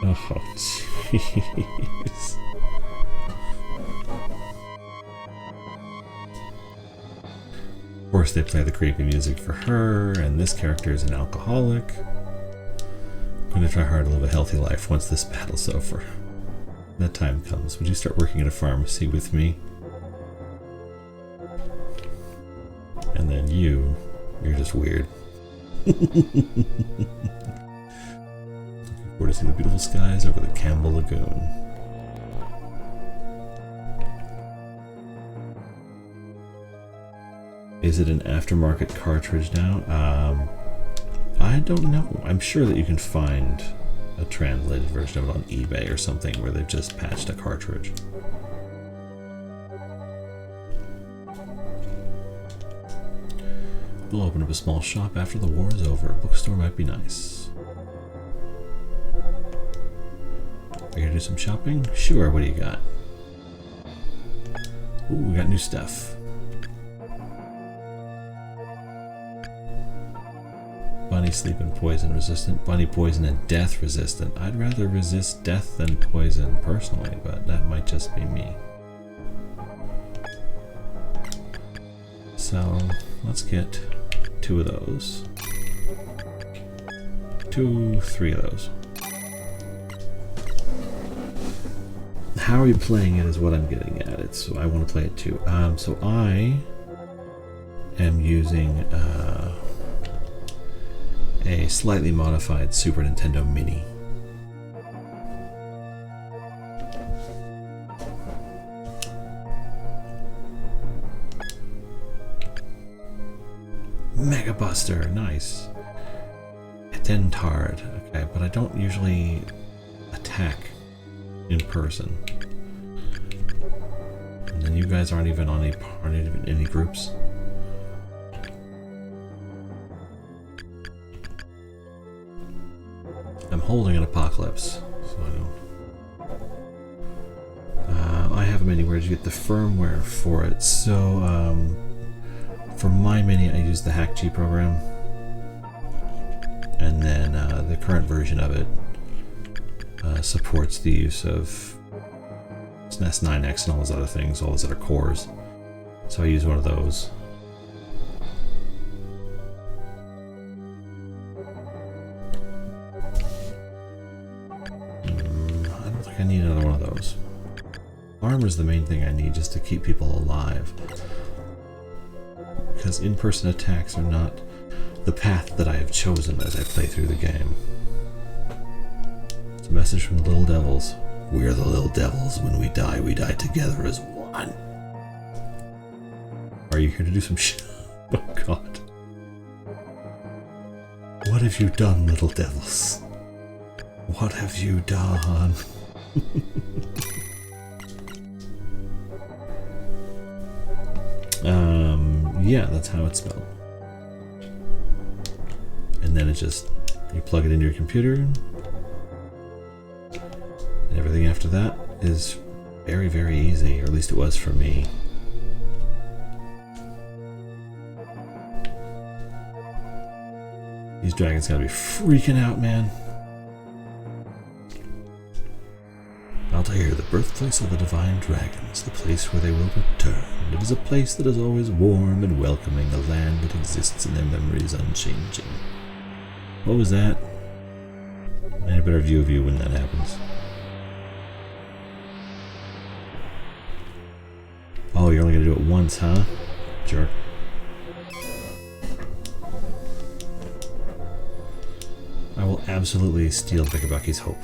Oh, jeez. Of course, they play the creepy music for her, and this character is an alcoholic. I'm going to try hard to live a healthy life once this battle's over. When that time comes, would you start working at a pharmacy with me? And then you're just weird. Looking forward to seeing the beautiful skies over the Campbell Lagoon. Is it an aftermarket cartridge now? I don't know. I'm sure that you can find a translated version of it on eBay or something where they've just patched a cartridge. We'll open up a small shop after the war is over. A bookstore might be nice. Are you gonna do some shopping? Sure, what do you got? Ooh, we got new stuff. Bunny sleep and poison resistant. Bunny poison and death resistant. I'd rather resist death than poison personally, but that might just be me. So let's get 2 of those. 3 of those. How are you playing it is what I'm getting at. So I want to play it too. So I am using a slightly modified Super Nintendo Mini. Mega Buster, nice. Dentard, okay, but I don't usually attack in person. And then you guys aren't even on any groups. I'm holding an Apocalypse, so I don't. I have a mini. Where did you get the firmware for it? So, for my mini, I use the Hack-G program, and then the current version of it supports the use of SNES 9X and all those other things, all those other cores. So I use one of those. I need another one of those. Armor's the main thing I need just to keep people alive. Because in-person attacks are not the path that I have chosen as I play through the game. It's a message from the Little Devils. We're the Little Devils. When we die together as one. Are you here to do some shit? Oh god. What have you done, Little Devils? What have you done? Yeah, that's how it's spelled. And then it just, you plug it into your computer, and everything after that is very, very easy, or at least it was for me. These dragons gotta be freaking out, man. Altair, the birthplace of the divine dragons, the place where they will return. It is a place that is always warm and welcoming, a land that exists in their memories unchanging. What was that? I need a better view of you when that happens. Oh, you're only gonna do it once, huh? Jerk. I will absolutely steal Bikabaki's hope.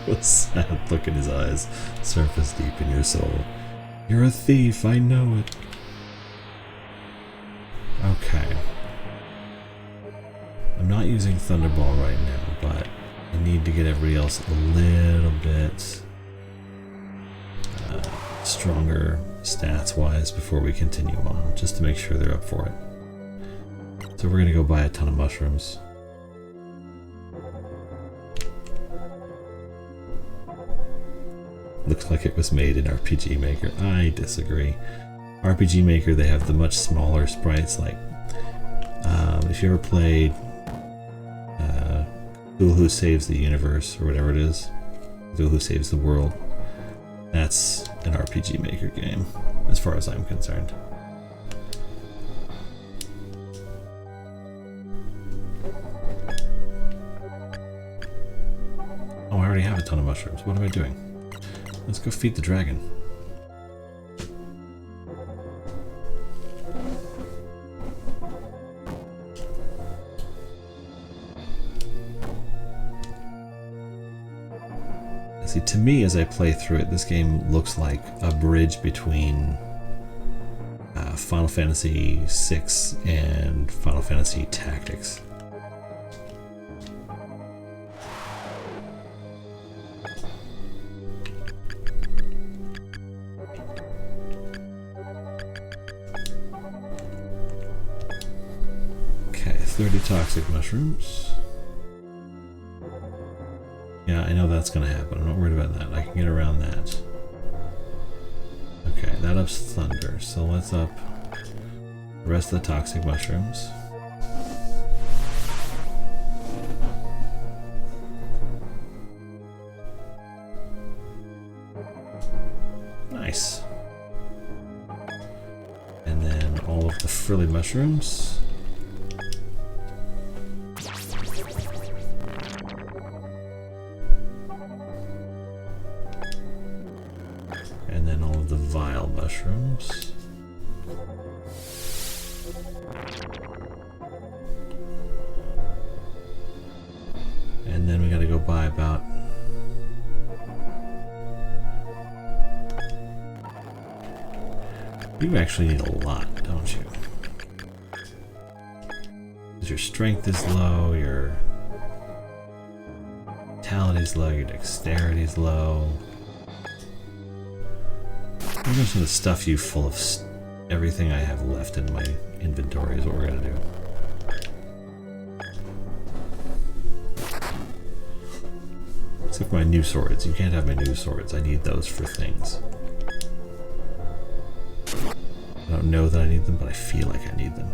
A sad look in his eyes, surface deep in your soul. You're a thief, I know it. Okay. I'm not using Thunderball right now, but I need to get everybody else a little bit stronger stats-wise before we continue on, just to make sure they're up for it. So we're gonna go buy a ton of mushrooms. Looks like it was made in RPG Maker. I disagree. RPG Maker, they have the much smaller sprites. Like, if you ever played Who Saves the Universe, or whatever it is, Who Saves the World, that's an RPG Maker game, as far as I'm concerned. Oh, I already have a ton of mushrooms. What am I doing? Let's go feed the dragon. See, to me, as I play through it, this game looks like a bridge between Final Fantasy VI and Final Fantasy Tactics. Okay, 30 toxic mushrooms. Yeah, I know that's going to happen. I'm not worried about that. I can get around that. Okay, that ups thunder. So let's up the rest of the toxic mushrooms. Nice. And then all of the frilly mushrooms. And then all of the vile mushrooms. And then we gotta go buy about... You actually need a lot, don't you? Because your strength is low, your vitality is low, your dexterity is low. I'm just gonna stuff you full of everything I have left in my inventory is what we're gonna do. Except for my new swords. You can't have my new swords. I need those for things. I don't know that I need them, but I feel like I need them.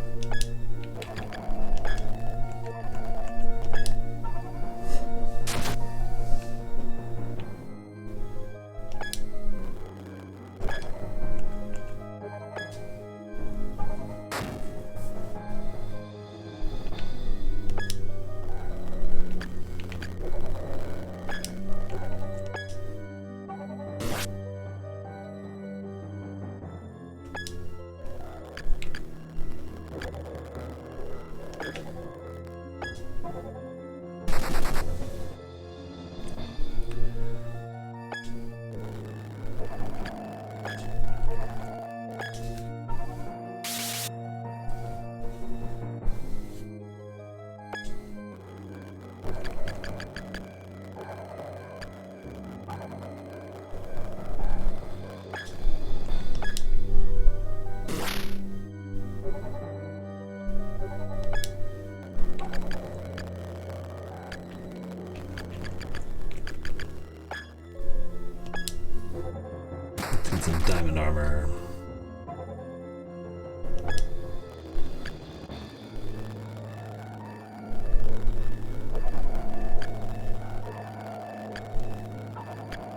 Diamond armor.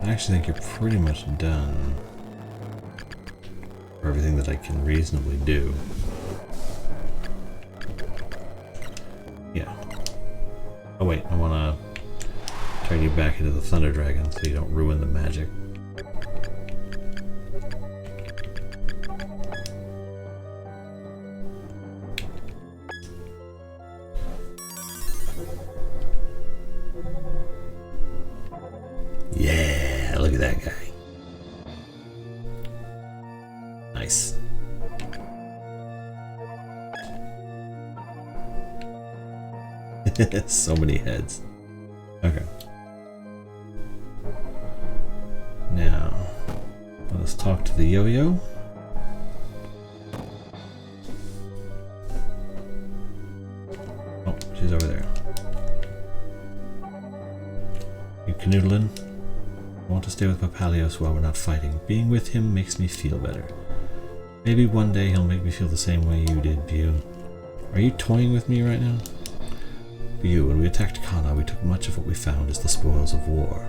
I actually think you're pretty much done for everything that I can reasonably do. Yeah. Oh wait, I want to turn you back into the Thunder Dragon so you don't ruin the magic. Yeah, look at that guy. Nice. So many heads. Okay. Now, let's talk to the yo-yo. Oh, she's over there. You canoodling? I want to stay with Papalios while we're not fighting. Being with him makes me feel better. Maybe one day he'll make me feel the same way you did, View. Are you toying with me right now? View, when we attacked Kana, we took much of what we found as the spoils of war.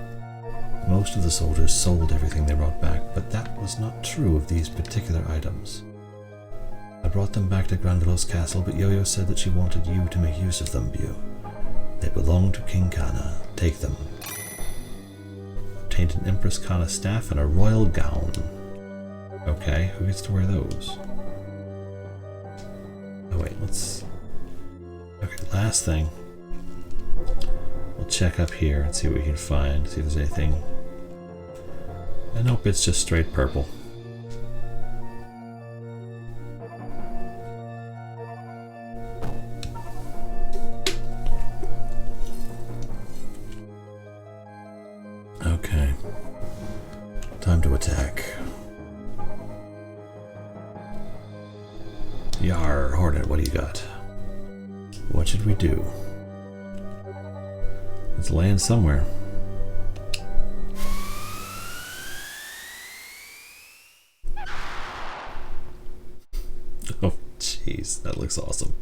Most of the soldiers sold everything they brought back, but that was not true of these particular items. I brought them back to Granvelos Castle, but Yo-Yo said that she wanted you to make use of them, View. They belong to King Kana. Take them. Obtained an Empress Kana staff and a royal gown. Okay, who gets to wear those? Oh wait, let's... Okay, last thing. We'll check up here and see what we can find, see if there's anything. Nope, it's just straight purple. Okay. Time to attack. Yar, Hornet, what do you got? What should we do? Let's land somewhere. Oh, jeez, that looks awesome.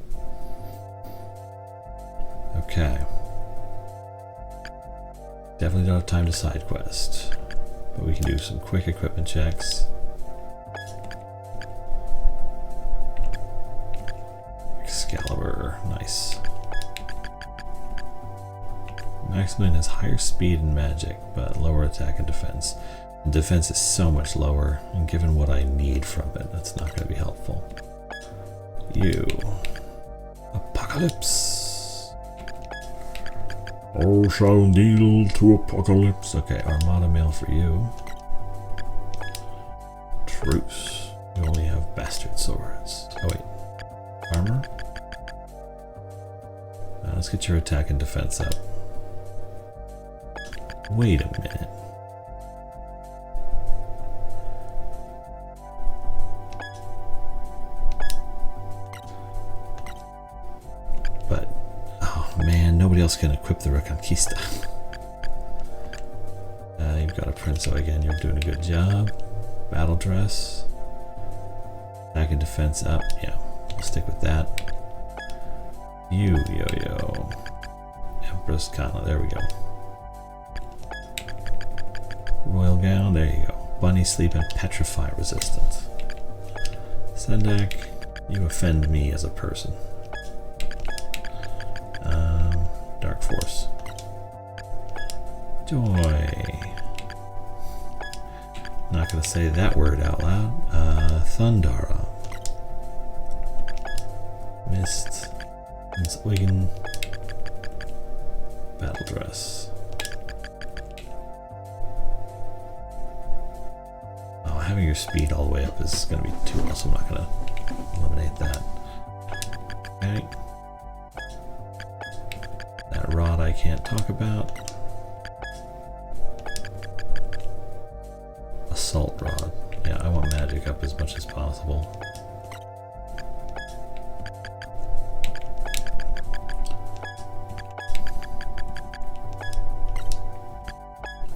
Okay. Definitely don't have time to side quest, but we can do some quick equipment checks. Excalibur, nice. Maximum has higher speed and magic, but lower attack and defense. The defense is so much lower, and given what I need from it, that's not going to be helpful. You. Apocalypse. All shall kneel to Apocalypse. Okay, Armada mail for you. Truce. We only have bastard swords. Oh wait. Armor? Let's get your attack and defense up. Wait a minute. But, oh man, nobody else can equip the Reconquista. You've got a Princo again, you're doing a good job. Battle dress. Attack and defense up, yeah, we'll stick with that. You, Yo-Yo. Empress Kana, there we go. Royal gown, there you go. Bunny sleep and petrify resistance. Sendak, you offend me as a person. Dark Force. Joy. Not gonna say that word out loud. Thundara. Mist. Wigan. Battle dress. Oh, having your speed all the way up is gonna be too low, so I'm not gonna eliminate that. Okay. That rod I can't talk about. Assault rod. Yeah, I want magic up as much as possible.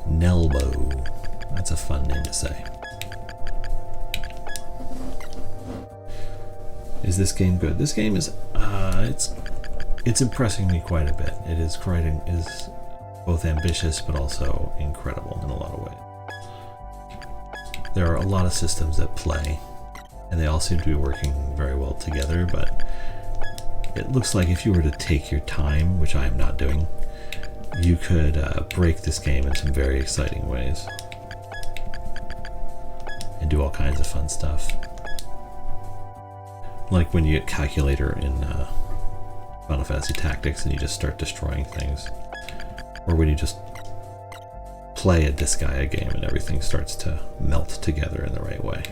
Nelbow. That's a fun name to say. Is this game good? This game is it's impressing me quite a bit. It is both ambitious but also incredible in a lot of ways. There are a lot of systems that play, and they all seem to be working very well together, but it looks like if you were to take your time, which I am not doing, you could break this game in some very exciting ways and do all kinds of fun stuff. Like when you get Calculator in Final Fantasy Tactics and you just start destroying things. Or when you just play a Disgaea game and everything starts to melt together in the right way.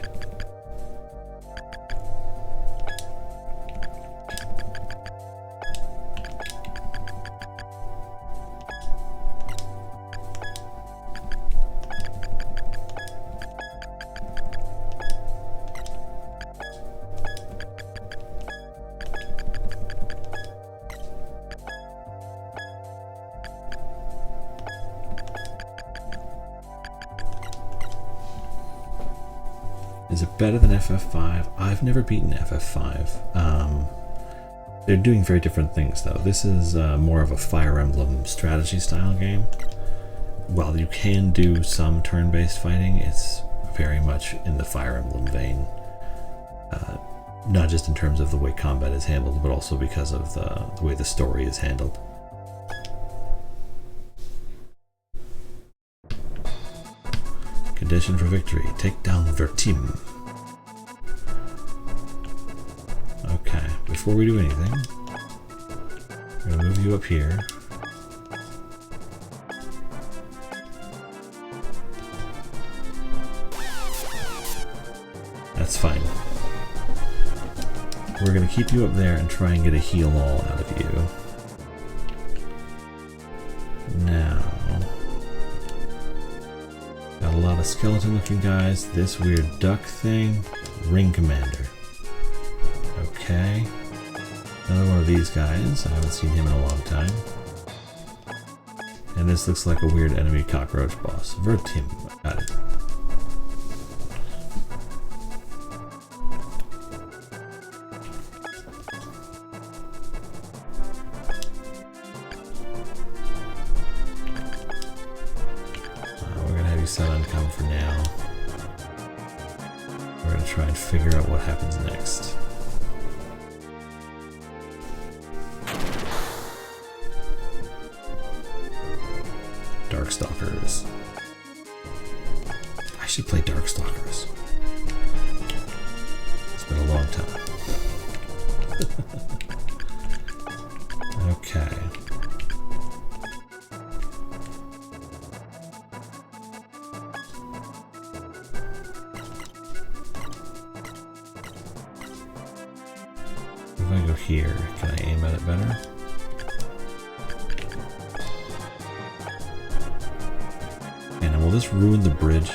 Is it better than FF5? I've never beaten FF5. They're doing very different things though. This is more of a Fire Emblem strategy style game. While you can do some turn-based fighting, it's very much in the Fire Emblem vein. Not just in terms of the way combat is handled, but also because of the way the story is handled. Condition for victory. Take down Vertim. Okay, before we do anything, I'm going to move you up here. That's fine. We're going to keep you up there and try and get a heal all out of you. Now, got a lot of skeleton looking guys. This weird duck thing. Ring Commander. Okay. Another one of these guys. I haven't seen him in a long time. And this looks like a weird enemy cockroach boss. Vertim. Got it. We're gonna have you set uncome for now. We're gonna try and figure out what happens next. Darkstalkers. I should play Darkstalkers. It's been a long time. Okay. If I go here, can I aim at it better? And will this ruin the bridge?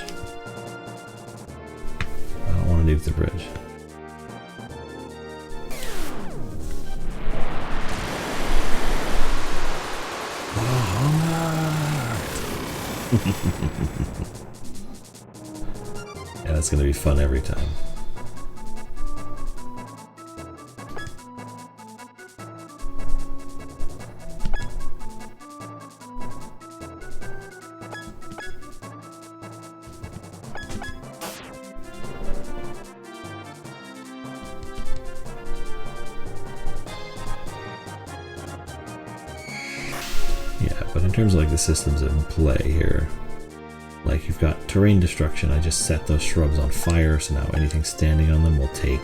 I don't want to nuke the bridge. Yeah, that's going to be fun every time. But in terms of like the systems in play here, like you've got terrain destruction. I just set those shrubs on fire, so now anything standing on them will take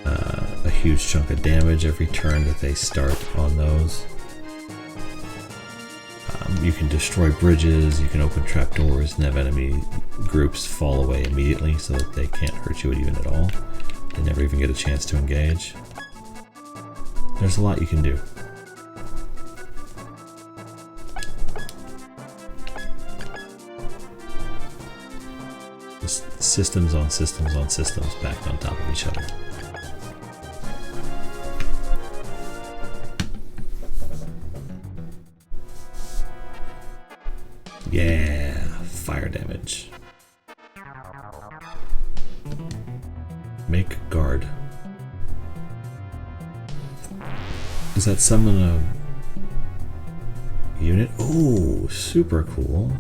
a huge chunk of damage every turn that they start on those. You can destroy bridges, you can open trapdoors and have enemy groups fall away immediately so that they can't hurt you even at all. They never even get a chance to engage. There's a lot you can do. Systems on systems on systems backed on top of each other. Yeah, fire damage. Make guard. Does that summon a unit? Oh, super cool.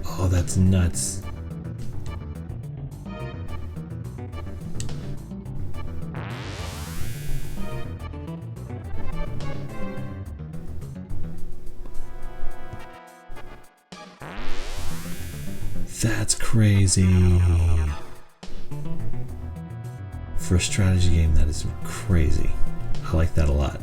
Oh, that's nuts. That's crazy. For a strategy game, that is crazy. I like that a lot.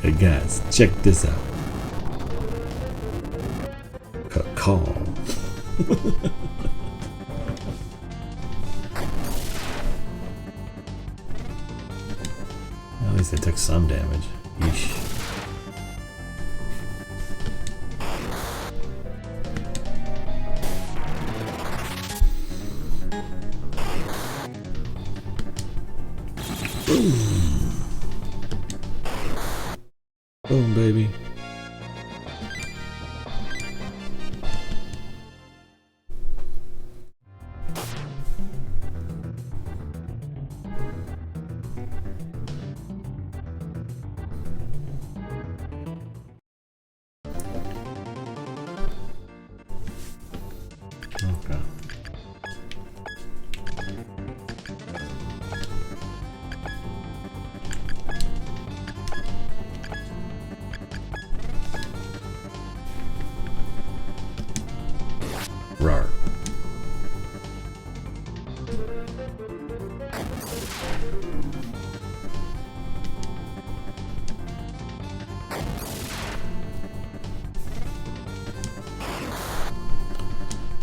Hey guys, check this out. A call. At least they took some damage. Yeesh. Boom, baby. Okay. Rawr.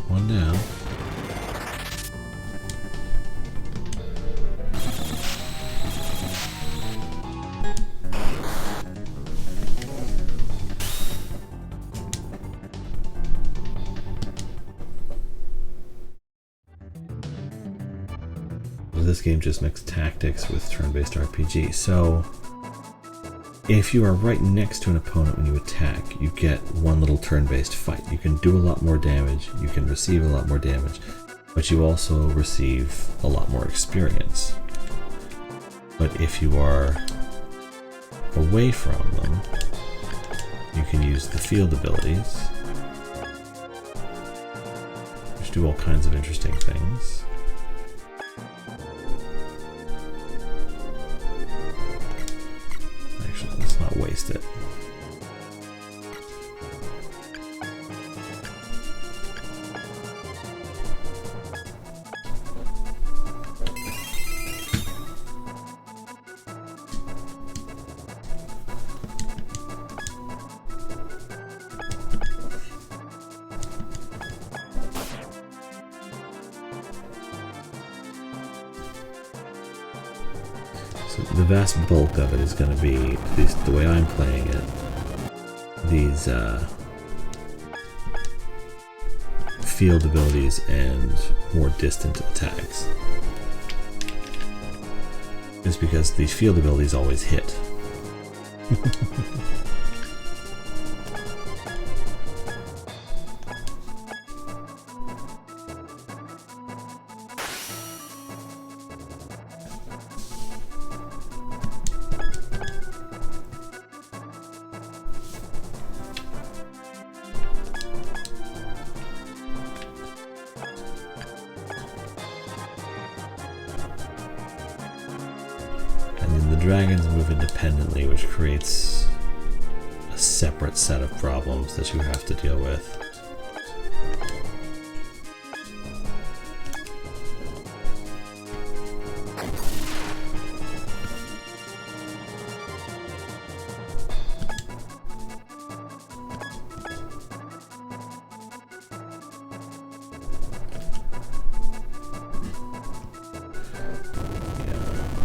One down. This game just mixes tactics with turn-based RPG. So if you are right next to an opponent when you attack, you get one little turn-based fight. You can do a lot more damage, you can receive a lot more damage, but you also receive a lot more experience. But if you are away from them, you can use the field abilities, which do all kinds of interesting things. Actually, let's not waste it. The vast bulk of it is going to be, at least the way I'm playing it, these field abilities and more distant attacks. Just because these field abilities always hit. Dragons move independently, which creates a separate set of problems that you have to deal with.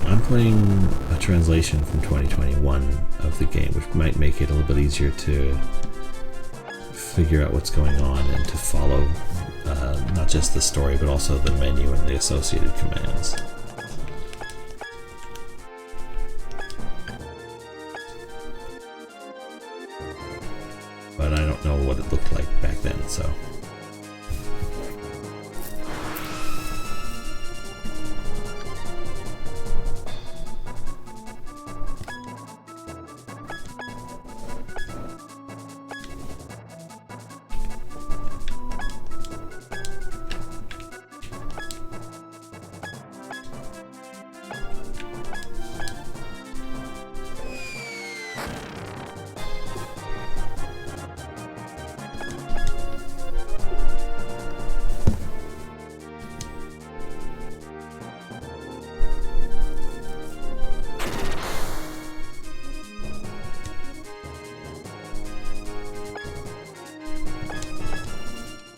I'm playing a translation from 2021 of the game, which might make it a little bit easier to figure out what's going on and to follow not just the story but also the menu and the associated commands. But I don't know what it looked like back then, so.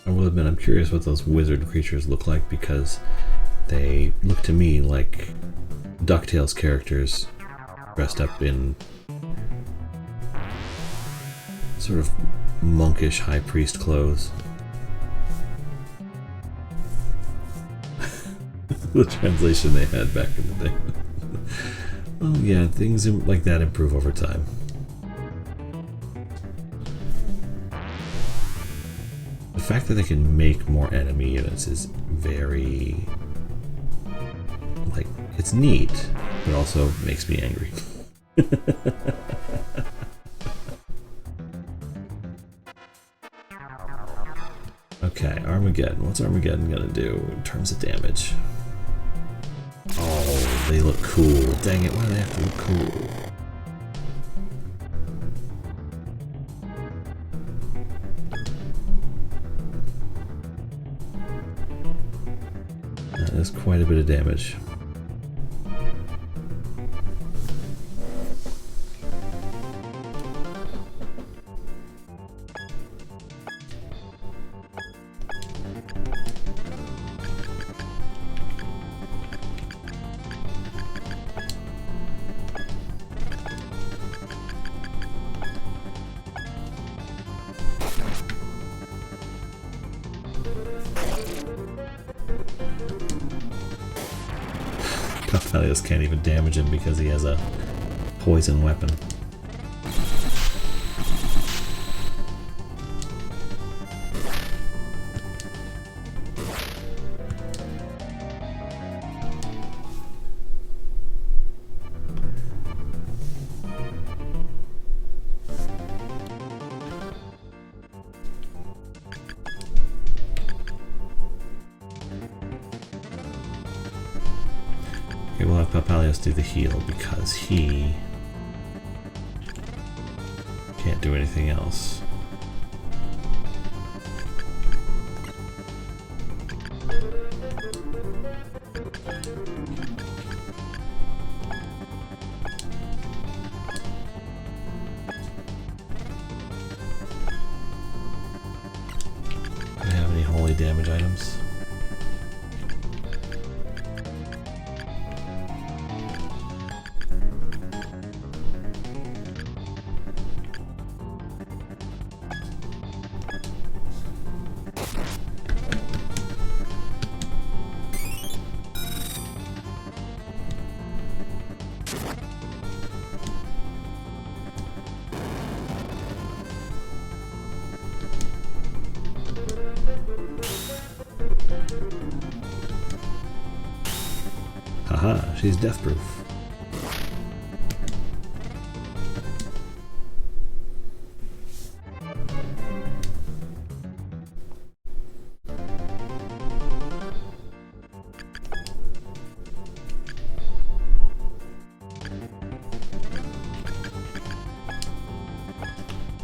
I will admit I'm curious what those wizard creatures look like, because they look to me like DuckTales characters dressed up in sort of monkish high priest clothes. The translation they had back in the day. Well, yeah, things like that improve over time. The fact that they can make more enemy units is very, like, it's neat, but also makes me angry. Okay, Armageddon. What's Armageddon gonna do in terms of damage? Oh, they look cool. Dang it, why do they have to look cool? That's quite a bit of damage. Papalios can't even damage him because he has a poison weapon. Okay, we'll have Papalios do the heal because he can't do anything else. Do I have any holy damage items? Haha, she's death-proof.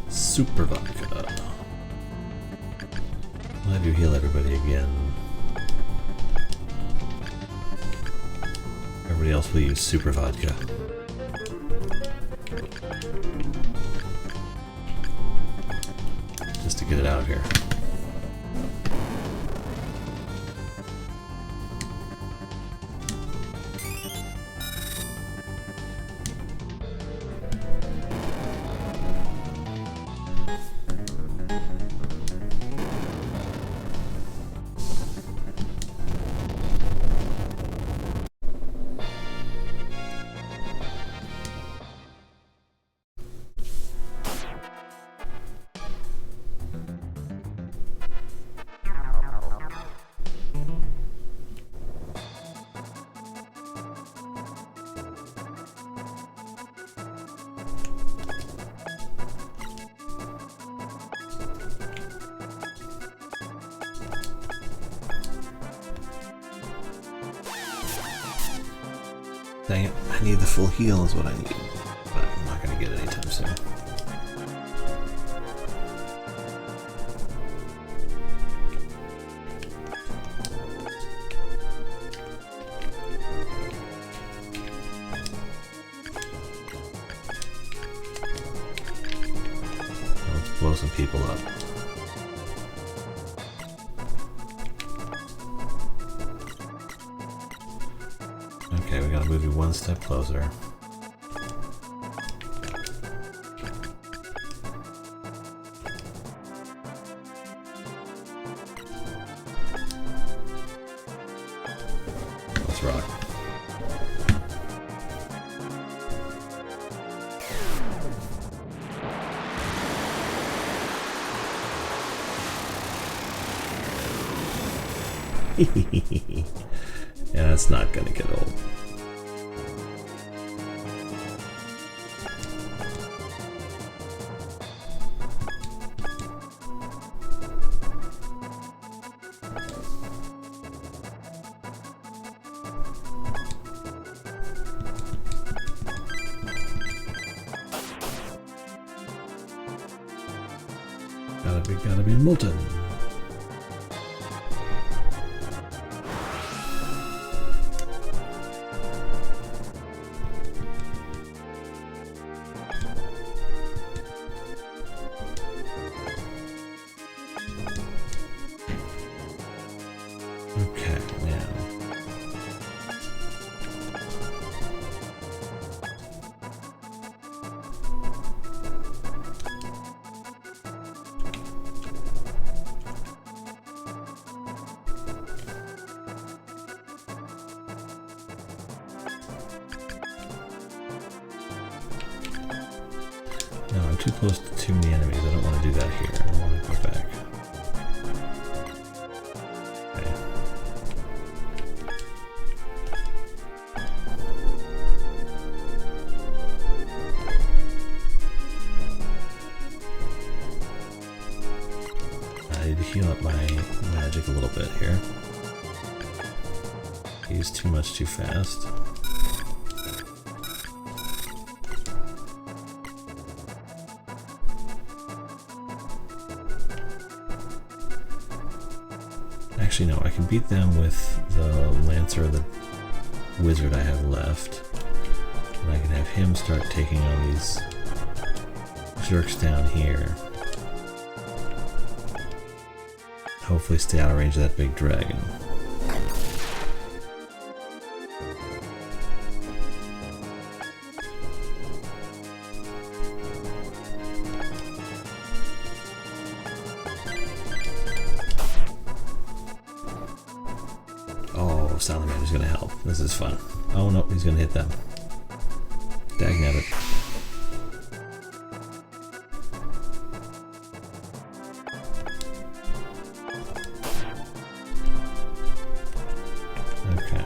Super vodka. I'll have you heal everybody again. Everybody else will use super vodka. Just to get it out of here. Dang it, I need the full heal is what I need. But I'm not going to get it anytime soon. Let's blow some people up. Okay, we gotta move you one step closer. Let's rock. Yeah, that's not gonna get old. Gotta be molten. Okay, now. No, I'm too close to too many enemies. I don't want to do that here. I want to go back. Okay. I need to heal up my magic a little bit here. I used too much too fast. Actually, no, I can beat them with the Lancer, the wizard I have left. And I can have him start taking on these jerks down here. Hopefully stay out of range of that big dragon. Oh, Salamander is going to help. This is fun. Oh no, he's going to hit them. Dagnabbit. Okay.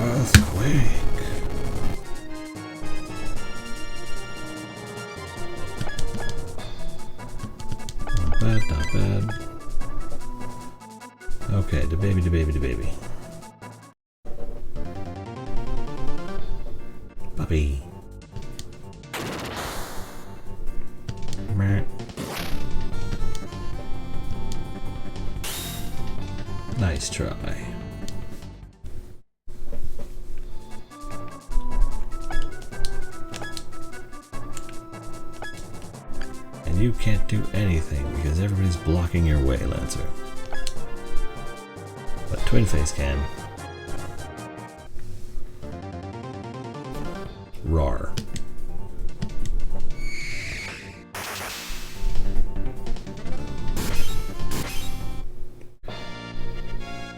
Earthquake. Not bad, not bad. Okay, da baby, da baby, da baby. Puppy. Meh. Nice try. You can't do anything because everybody's blocking your way, Lancer. But Twin Face can. Roar.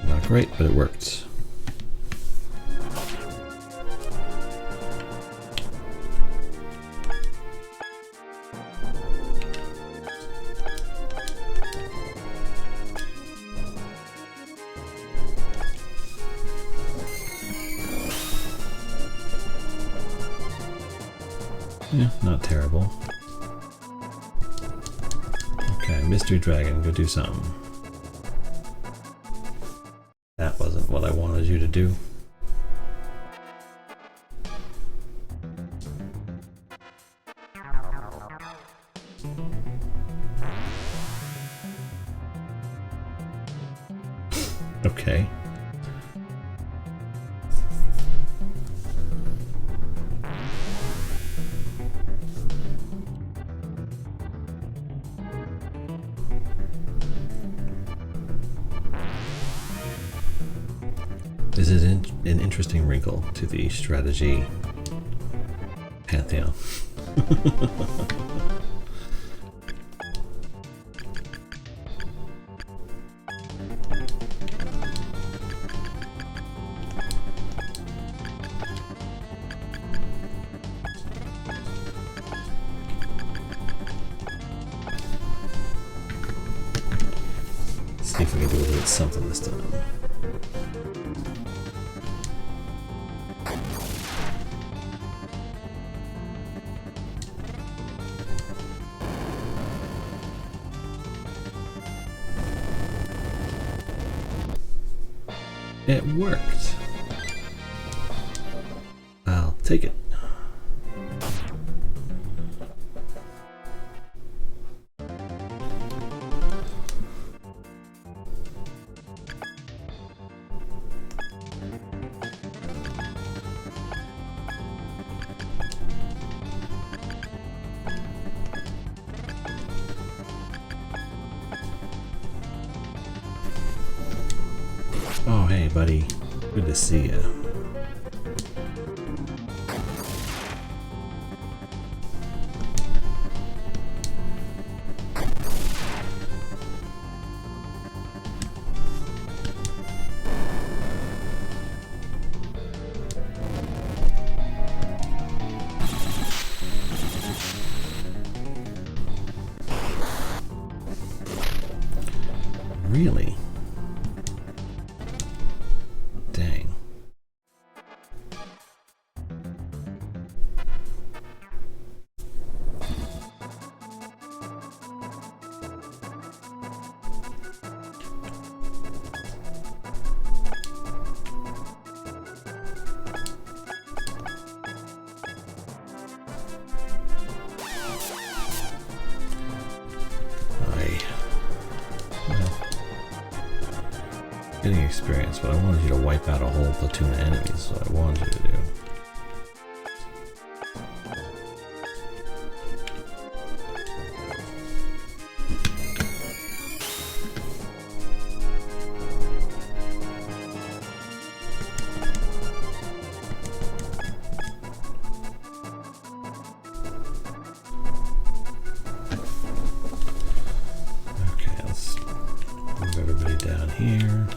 Not great, but it worked. Yeah, not terrible. Okay, Mystery Dragon, go do something. That wasn't what I wanted you to do. Okay. This is an interesting wrinkle to the strategy pantheon. See if we can do a little something this time. It worked. I'll take it. Oh, hey, buddy. Good to see ya. Really? Dang. Getting experience, but I wanted you to wipe out a whole platoon of enemies, so I wanted you to do. Okay, let's move everybody down here.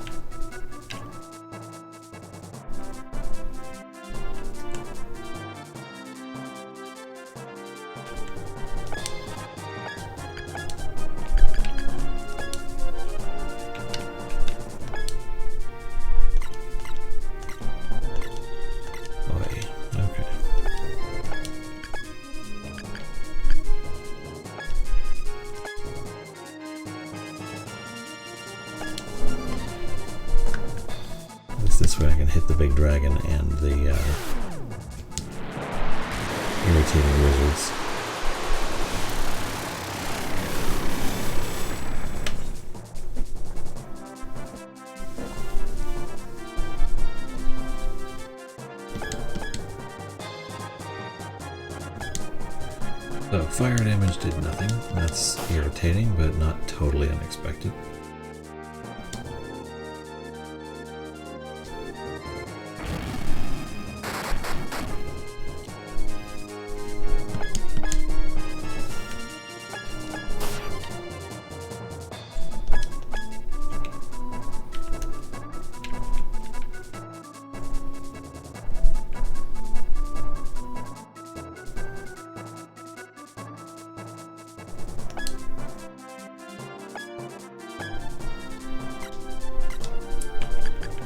This way I can hit the big dragon and the irritating wizards. So fire damage did nothing. That's irritating, but not totally unexpected.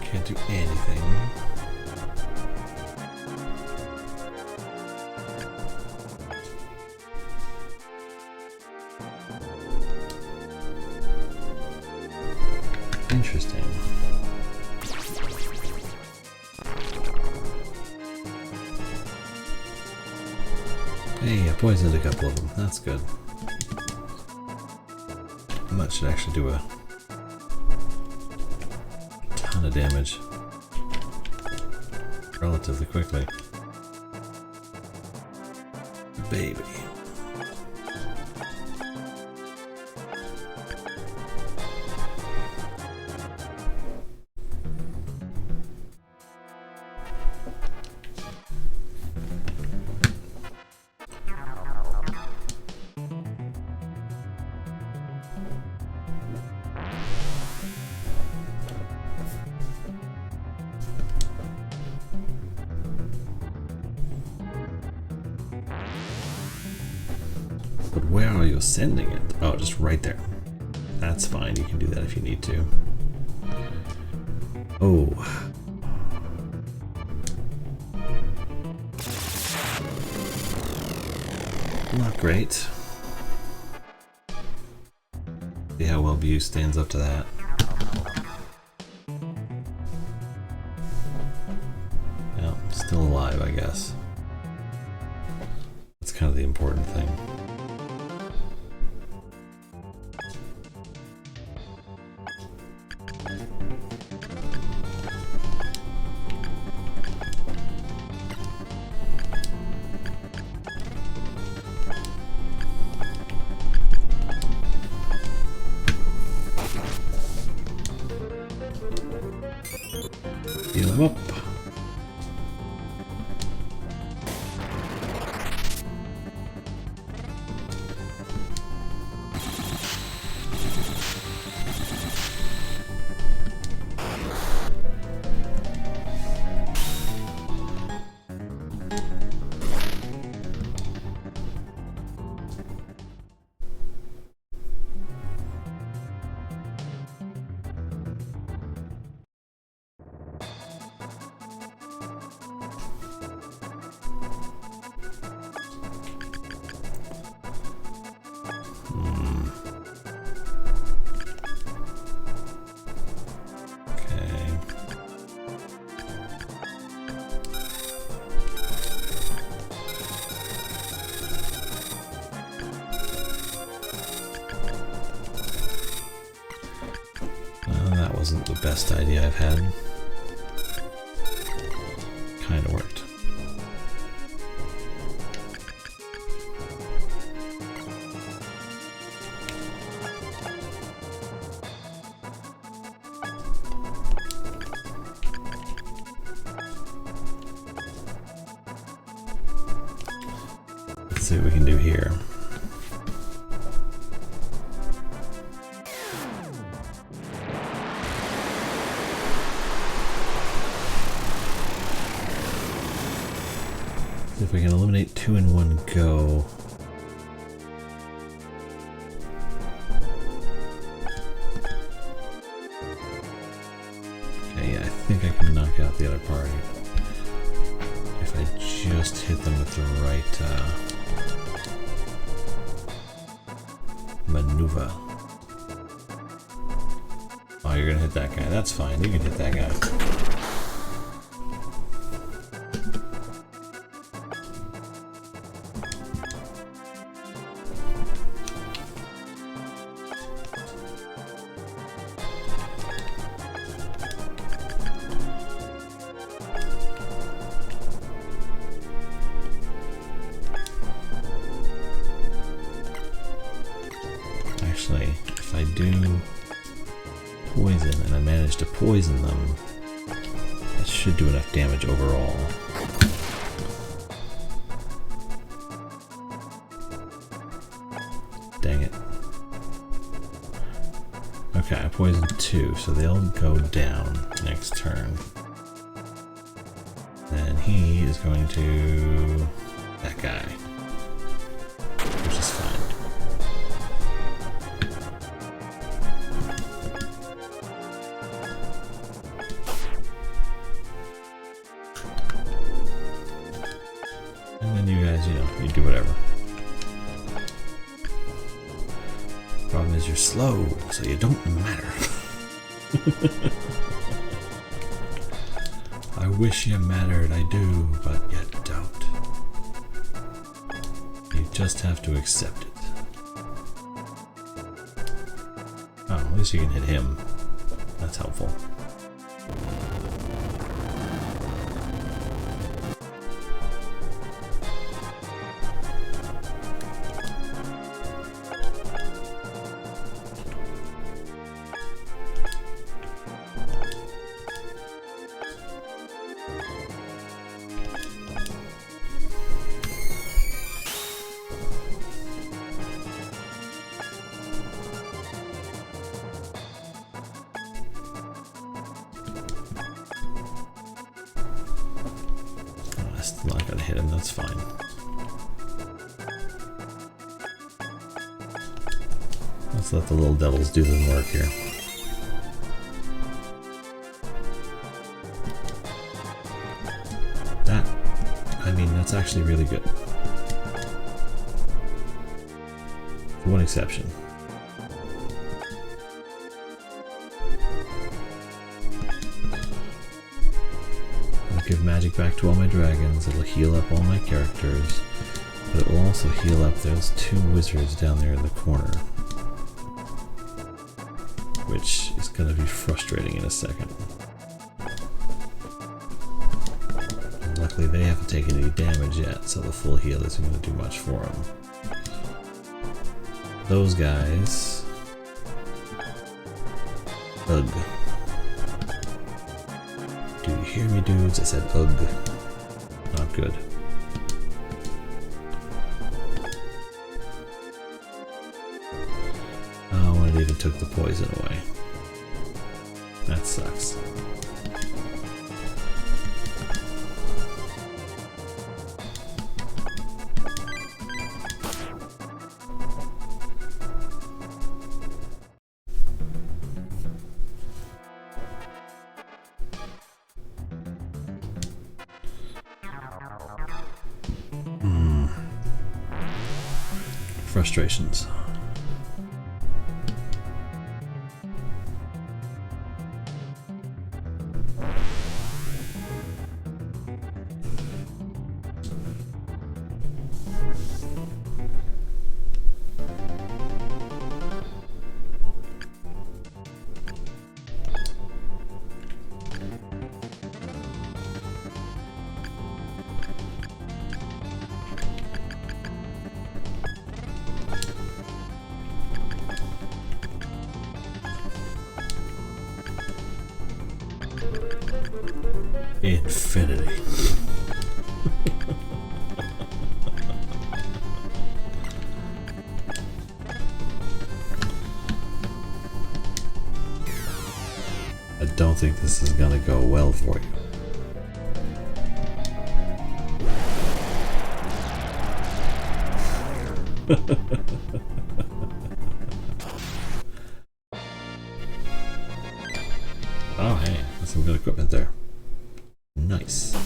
Can't do anything. Interesting. Hey, I poisoned a couple of them. That's good. And that should actually do a ton of damage relatively quickly. Baby. But where are you sending it? Oh, just right there. That's fine. You can do that if you need to. Oh. Not great. See how well View stands up to that. Yeah, still alive, I guess. That's kind of the important thing. Heal him up. Wasn't the best idea I've had. Kinda worked. Let's see what we can do here. If we can eliminate two in one go. Okay, yeah, I think I can knock out the other party. If I just hit them with the right maneuver. Oh, you're gonna hit that guy. That's fine. You can hit that guy. Actually, if I do poison and I manage to poison them, that should do enough damage overall. Dang it. Okay, I poisoned two, so they'll go down next turn. And he is going to that guy, which is fine. And then you guys, you do whatever. Problem is you're slow, so you don't matter. I wish you mattered, I do, but you don't. You just have to accept it. Oh, at least you can hit him. That's helpful. Still not gonna hit him, that's fine. Let's let the little devils do the work here. That, I mean, that's actually really good. With one exception. Give magic back to all my dragons, it'll heal up all my characters, but it will also heal up those two wizards down there in the corner, which is going to be frustrating in a second. And luckily they haven't taken any damage yet, so the full heal isn't going to do much for them. Those guys... Ugh. Do you hear me, dudes? I said ugh. Not good. Oh, and it even took the poison away. That sucks. Frustrations. Infinity. I don't think this is gonna go well for you. Oh hey, that's some good equipment there. Nice.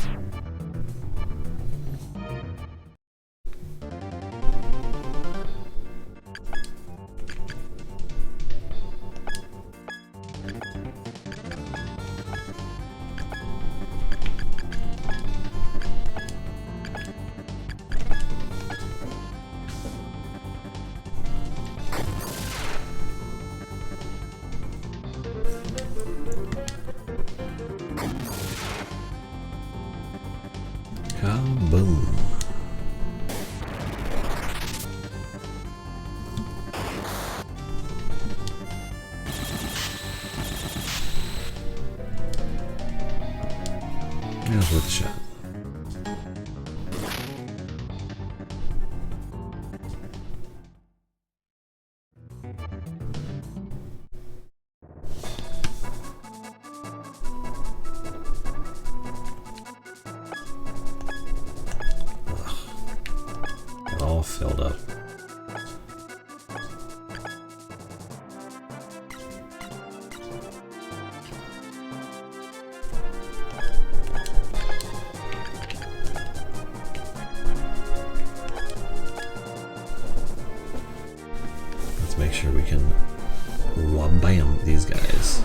Kaboom. Yeah, it's worth a shot. All filled up. Let's make sure we can wabam these guys.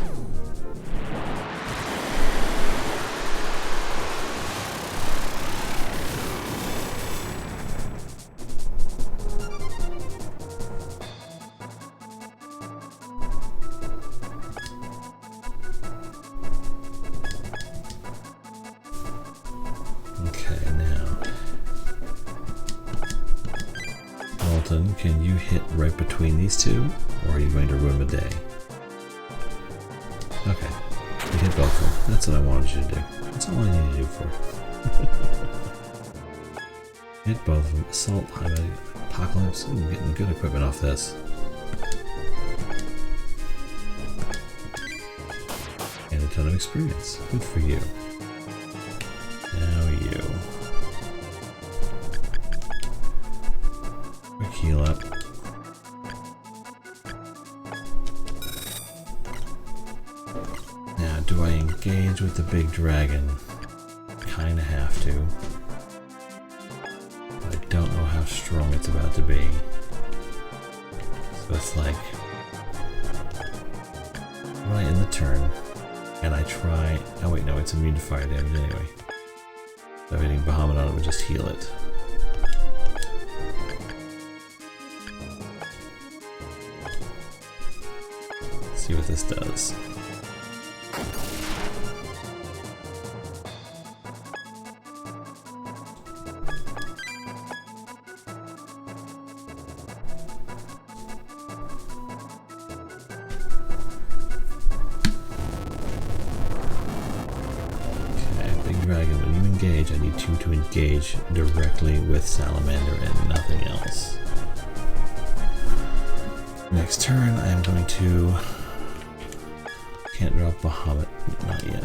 can you hit right between these two, or are you going to ruin the day? Okay, you hit both of them. That's what I wanted you to do. That's all I need to do for you. Hit both of them. Assault, high value, apocalypse. Ooh, I'm getting good equipment off this. And a ton of experience. Good for you. Now you. Quick heal up. Now, do I engage with the big dragon? Kinda have to. But I don't know how strong it's about to be. So it's like right in the turn, and I try. Oh wait, no, it's immune to fire damage anyway. So hitting Bahamut on it would just heal it. Let's see what this does. Dragon, when you engage, I need you to engage directly with Salamander and nothing else. Next turn, I am going to... Can't drop Bahamut, not yet.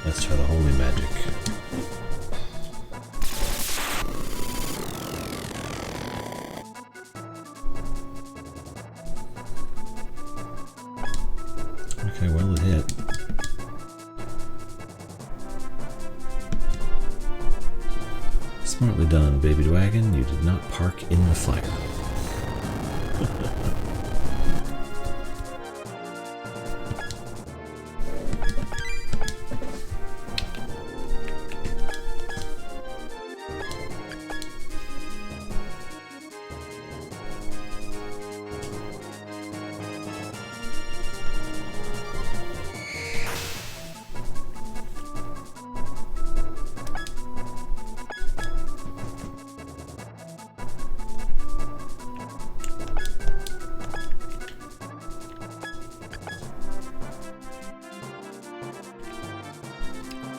Let's try the Holy Magic. Okay, well it hit. Smartly done, baby dragon. You did not park in the fire.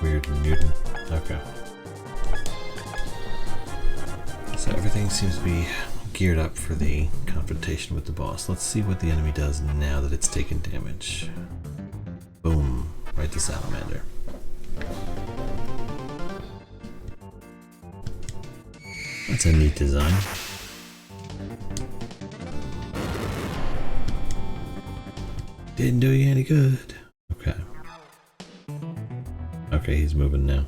Weird mutant. Okay. So everything seems to be geared up for the confrontation with the boss. Let's see what the enemy does now that it's taken damage. Boom. Right to Salamander. That's a neat design. Didn't do you any good. Okay. Okay, he's moving now.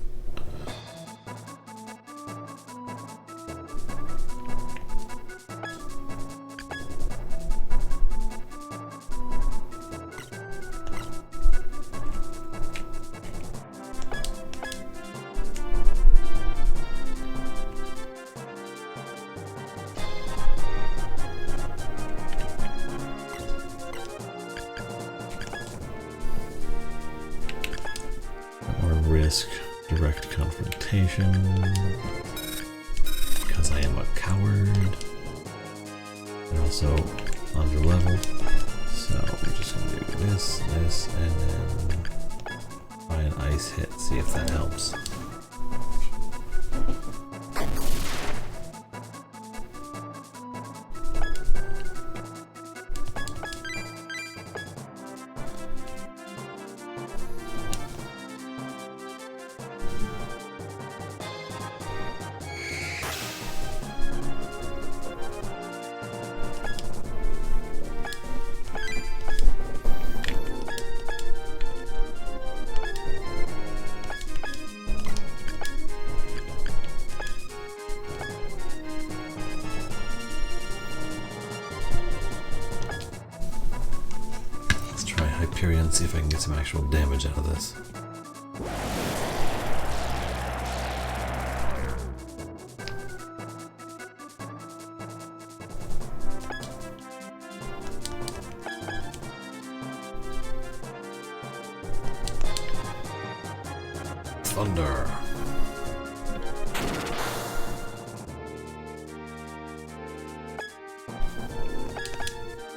Risk direct confrontation because I am a coward and also under level, so we're just gonna do this, and then try an ice hit, see if that helps. Hyperion, see if I can get some actual damage out of this. thunder.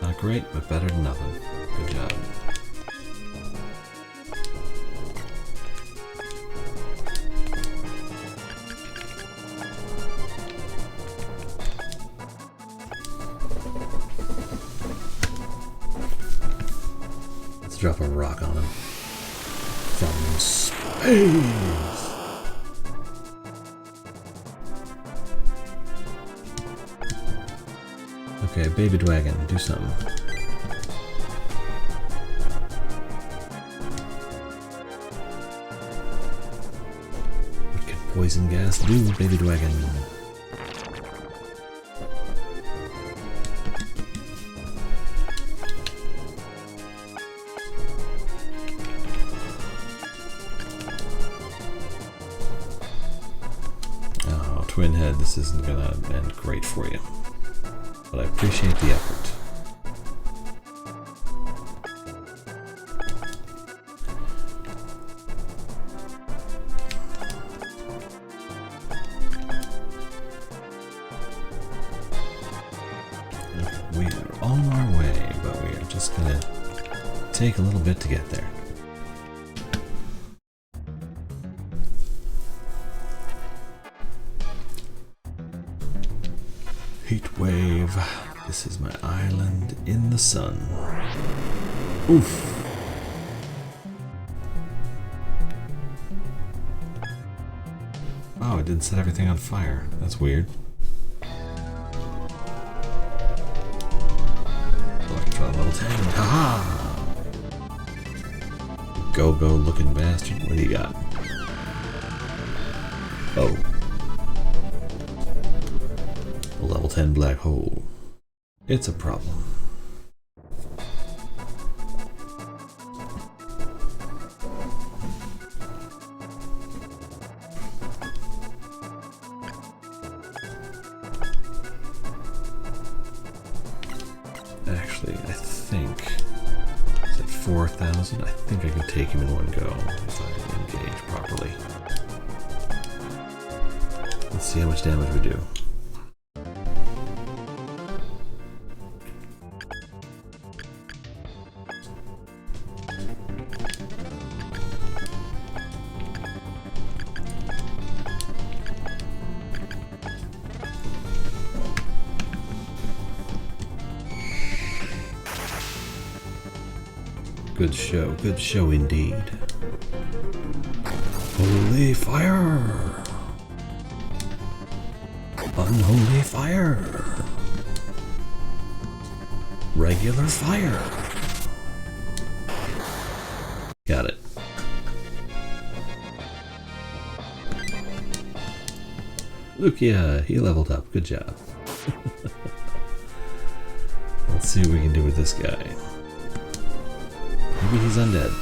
Not great, but better than nothing. Good job. Let's drop a rock on him. From space! Okay, baby dragon, do something. What can poison gas do, baby dragon? Oh, twin head, this isn't gonna end great for you. But I appreciate the effort. We are on our way, but we are just gonna take a little bit to get there. Heat wave. This is my island in the sun. Oof. Oh, it didn't set everything on fire. That's weird. Electron level 10. Haha! Go-go looking bastard. What do you got? Oh. A level 10 black hole. It's a problem. Actually, I think it's at 4,000. I think I can take him in one go if I engage properly. Let's see how much damage we do. Good show indeed. Holy fire! Unholy fire! Regular fire! Got it. Lucia, he leveled up. Good job. Let's see what we can do with this guy. Maybe he's undead.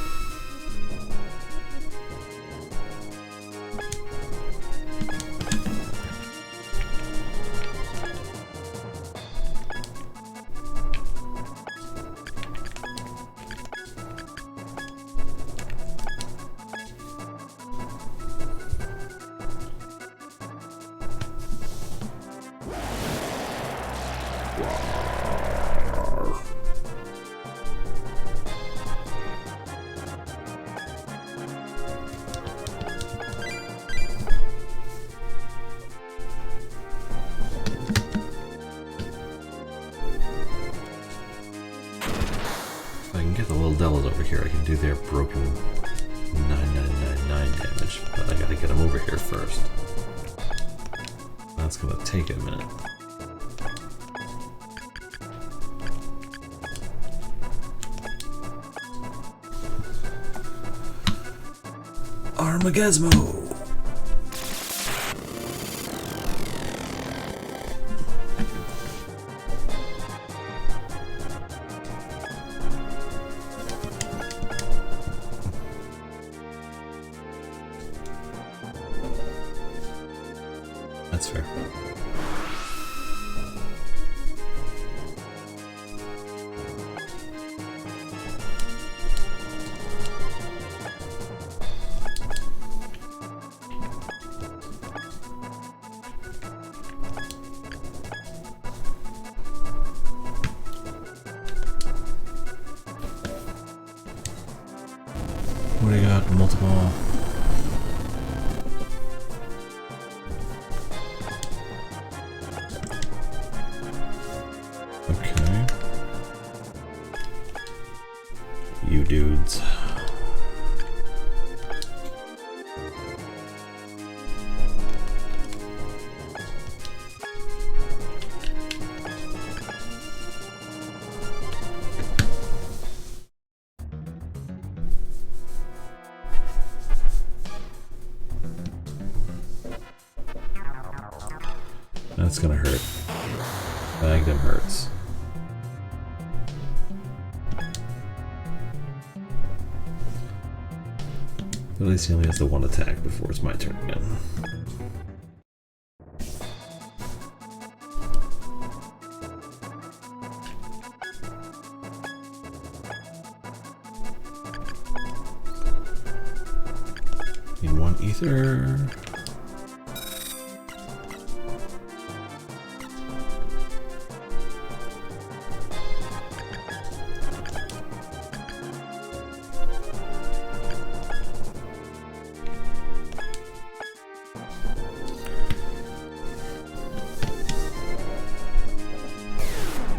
Devils over here, I can do their broken 9999 damage, but I gotta get them over here first. That's gonna take a minute. Armagasmo! That's fair. multi-ball. Okay. You dudes. That's gonna hurt. Magnum hurts. At least he only has the one attack before it's my turn again. Need one ether.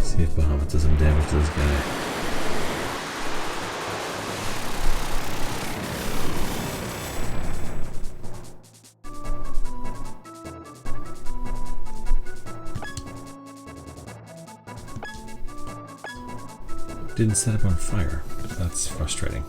See if Bahamut does some damage to this guy. Didn't set it on fire. That's frustrating.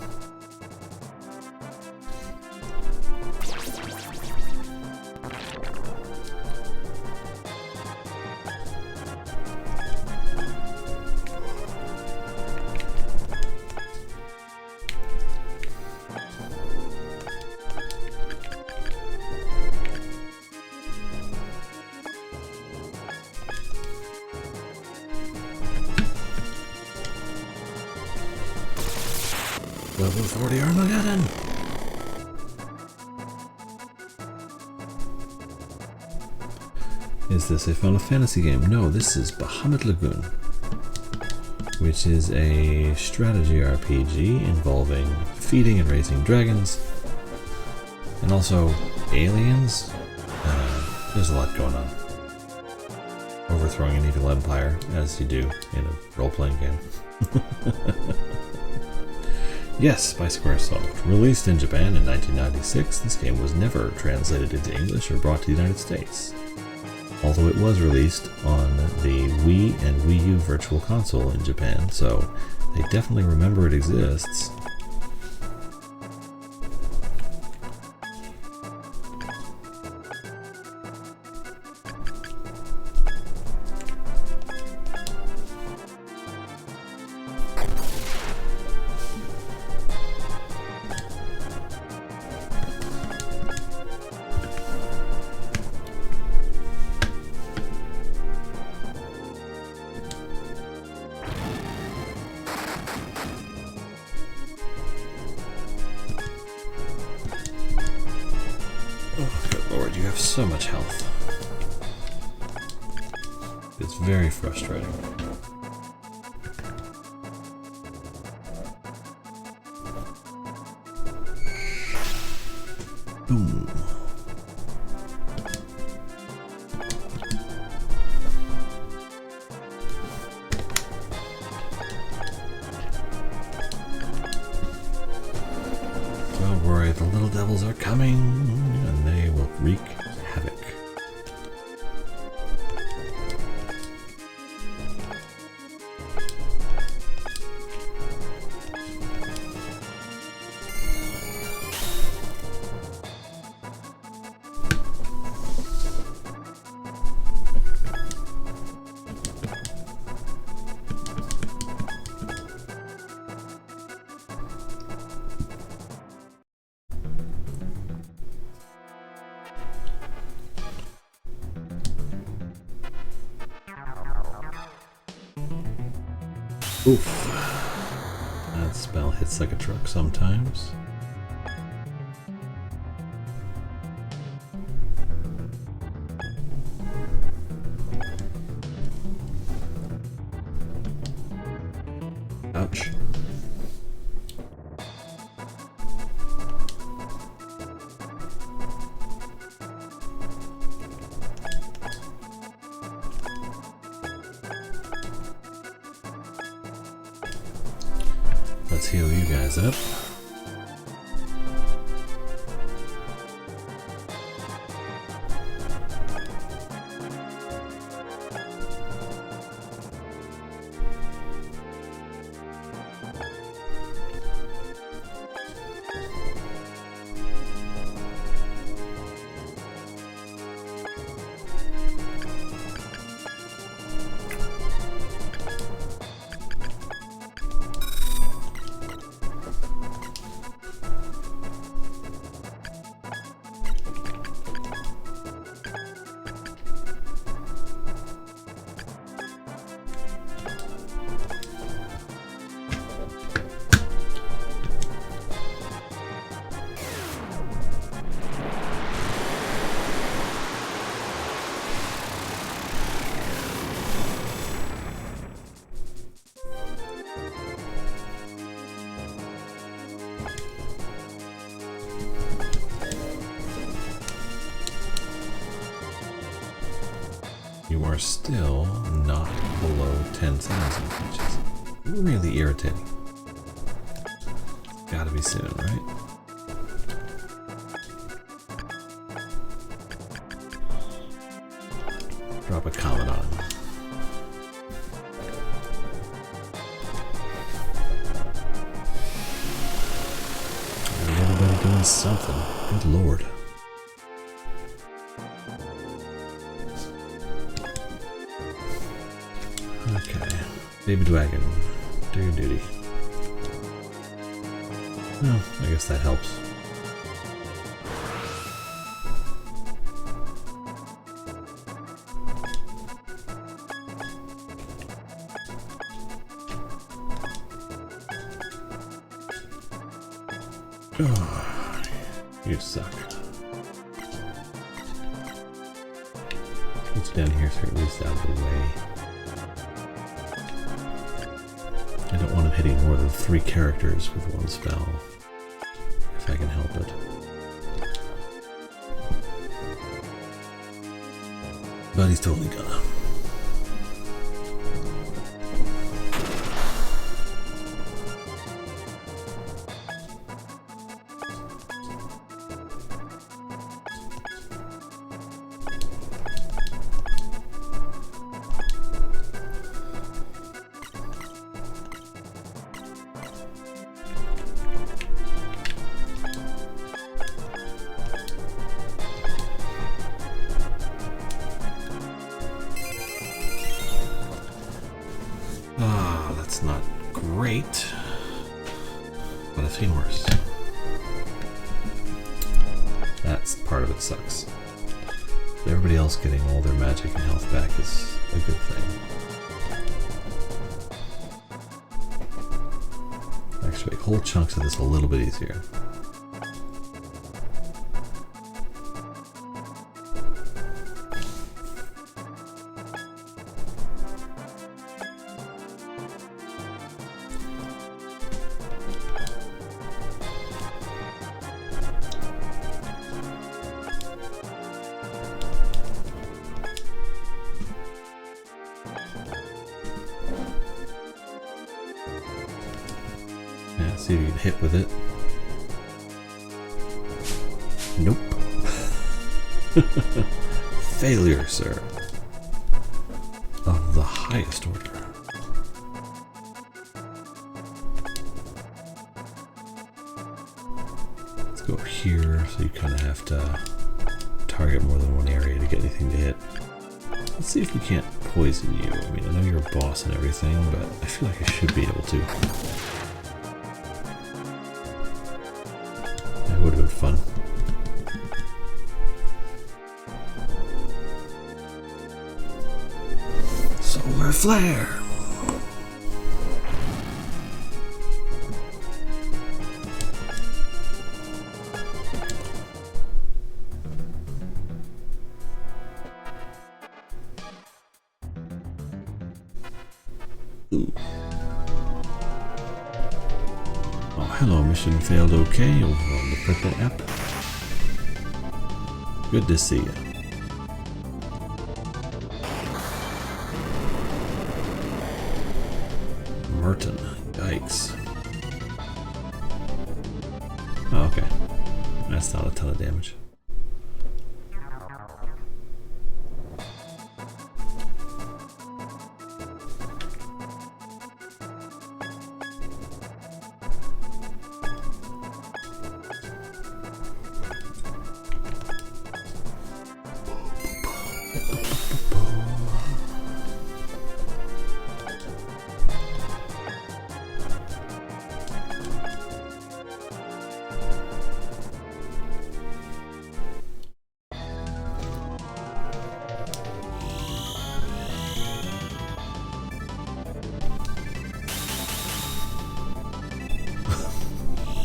Level 40 Armageddon! Is this a Final Fantasy game? No, this is Bahamut Lagoon, which is a strategy RPG involving feeding and raising dragons, and also aliens. There's a lot going on. Overthrowing an evil empire, as you do in a role-playing game. Yes, by Squaresoft. Released in Japan in 1996, this game was never translated into English or brought to the United States. Although it was released on the Wii and Wii U Virtual Console in Japan, so they definitely remember it exists. Oh, good lord, you have so much health. It's very frustrating. Boom. Don't worry, the little devils are coming, and they will wreak havoc. Oof. That spell hits like a truck sometimes. Ouch. let's heal you guys up. You are still not below 10,000, which is really irritating. Gotta be soon, right? Drop a comment on him. Everybody doing something. Good lord. Okay, Baby Dragon, do your duty. Well, I guess that helps. Oh, you suck. Put you down here so at least out of the way. I don't want him hitting more than 3 characters with one spell, if I can help it. But he's totally gonna. That's not great, but I've seen worse. That's part of it sucks. Everybody else getting all their magic and health back is a good thing. Actually, make whole chunks of this a little bit easier. Yeah, see if you can hit with it. Nope. Failure, sir. Of the highest order. Let's go here, so you kind of have to target more than one area to get anything to hit. Let's see if we can't poison you. I mean, I know you're a boss and everything, but I feel like I should be able to. That would have been fun. Solar flare! Ooh. Oh, hello, mission failed okay over on the purple app. Good to see you. Merton, yikes. damage.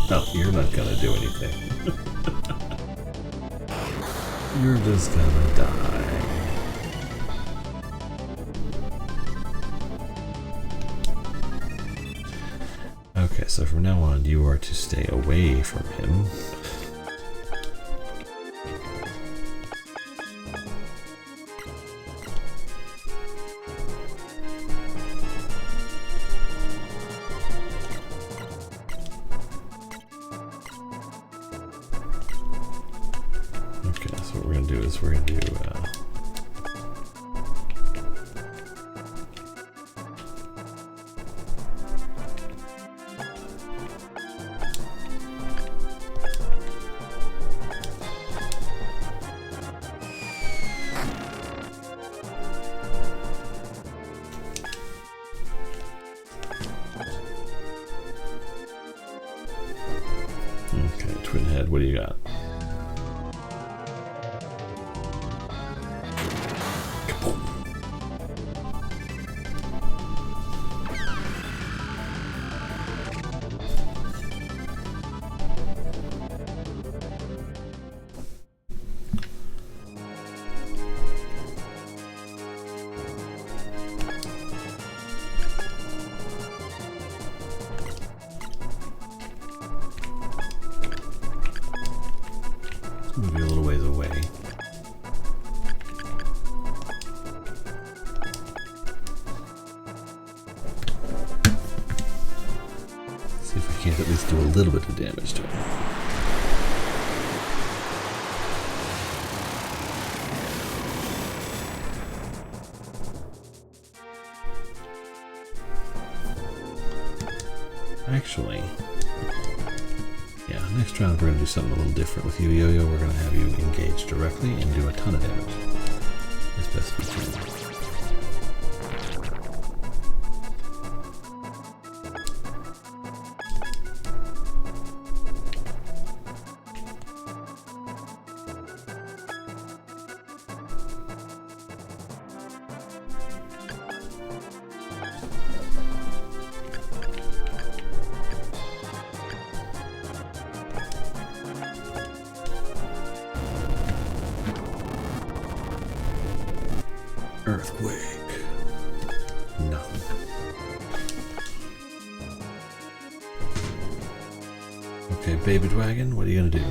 No, you're not gonna do anything. You're just gonna die. Okay, so from now on, you are to stay away from him. We're gonna do okay, twin head, what do you got? Move you a little ways away. See if I can't at least do a little bit of damage to him. Actually, yeah, next round we're going to do something a little different with you, Yo-Yo. We're going to have you engage directly and do a ton of damage as best we can. Earthquake. Nothing. Okay, baby dragon, what are you gonna do?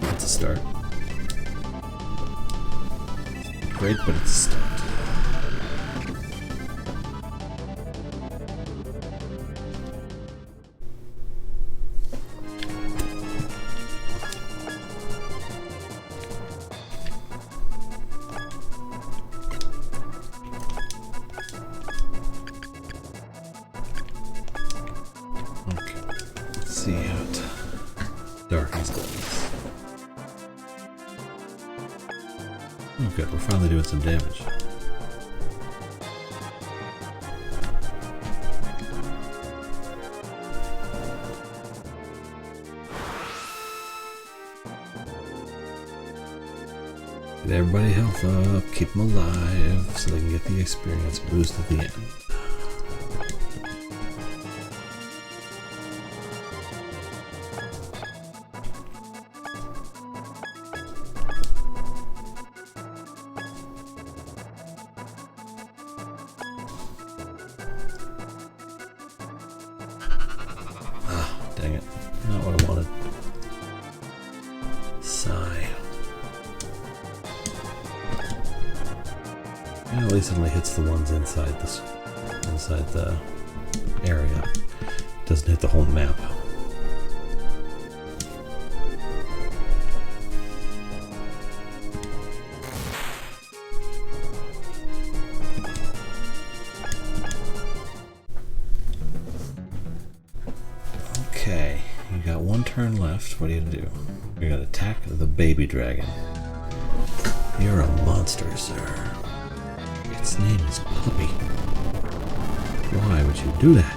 That's a start. Great, but it's a start. See how it darkens goes. Oh good, we're finally doing some damage. Get everybody health up, keep them alive so they can get the experience boost at the end. Dang it. Not what I wanted. Sigh. And at least it only hits the ones inside the area. Doesn't hit the whole map. Okay, you got one turn left. What are you gonna do? You're gonna attack the baby dragon. You're a monster, sir. Its name is Puppy. Why would you do that?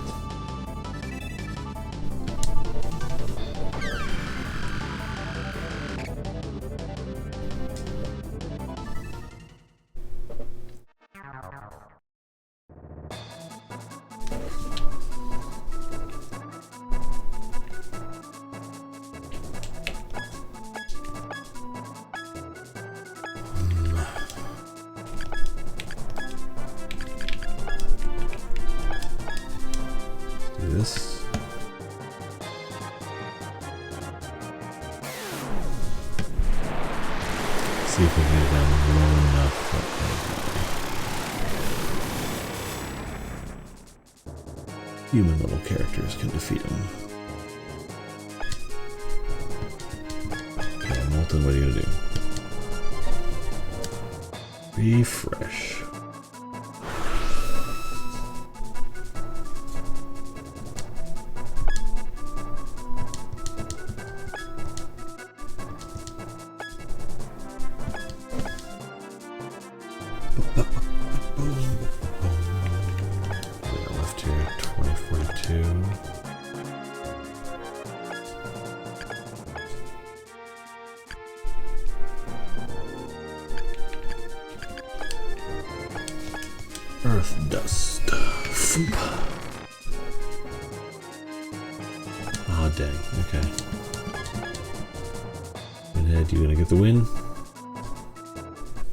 This. See if we can get it down low enough. Human little characters can defeat him. Okay, Molten, what are you gonna do? Refresh. Left here, 2042. Earth dust. Oh dang, okay. Pinhead, you gonna get the win?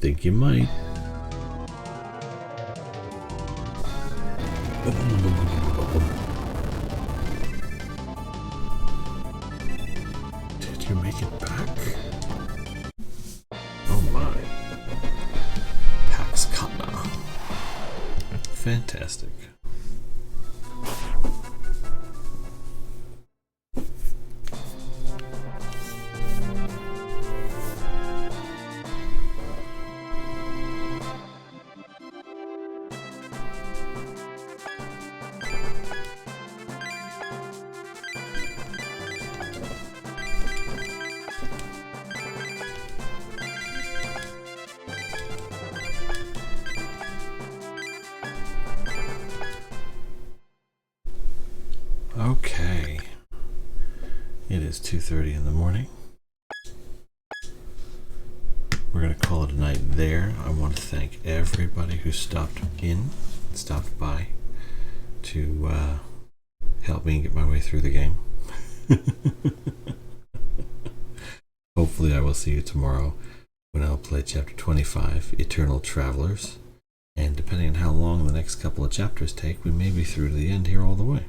Think you might. Did you make it back? Oh my. Pax Kana. Fantastic. Okay, it is 2:30 in the morning. We're going to call it a night there. I want to thank everybody who stopped by to help me get my way through the game. Hopefully I will see you tomorrow when I'll play Chapter 25, Eternal Travelers. And depending on how long the next couple of chapters take, we may be through to the end here all the way.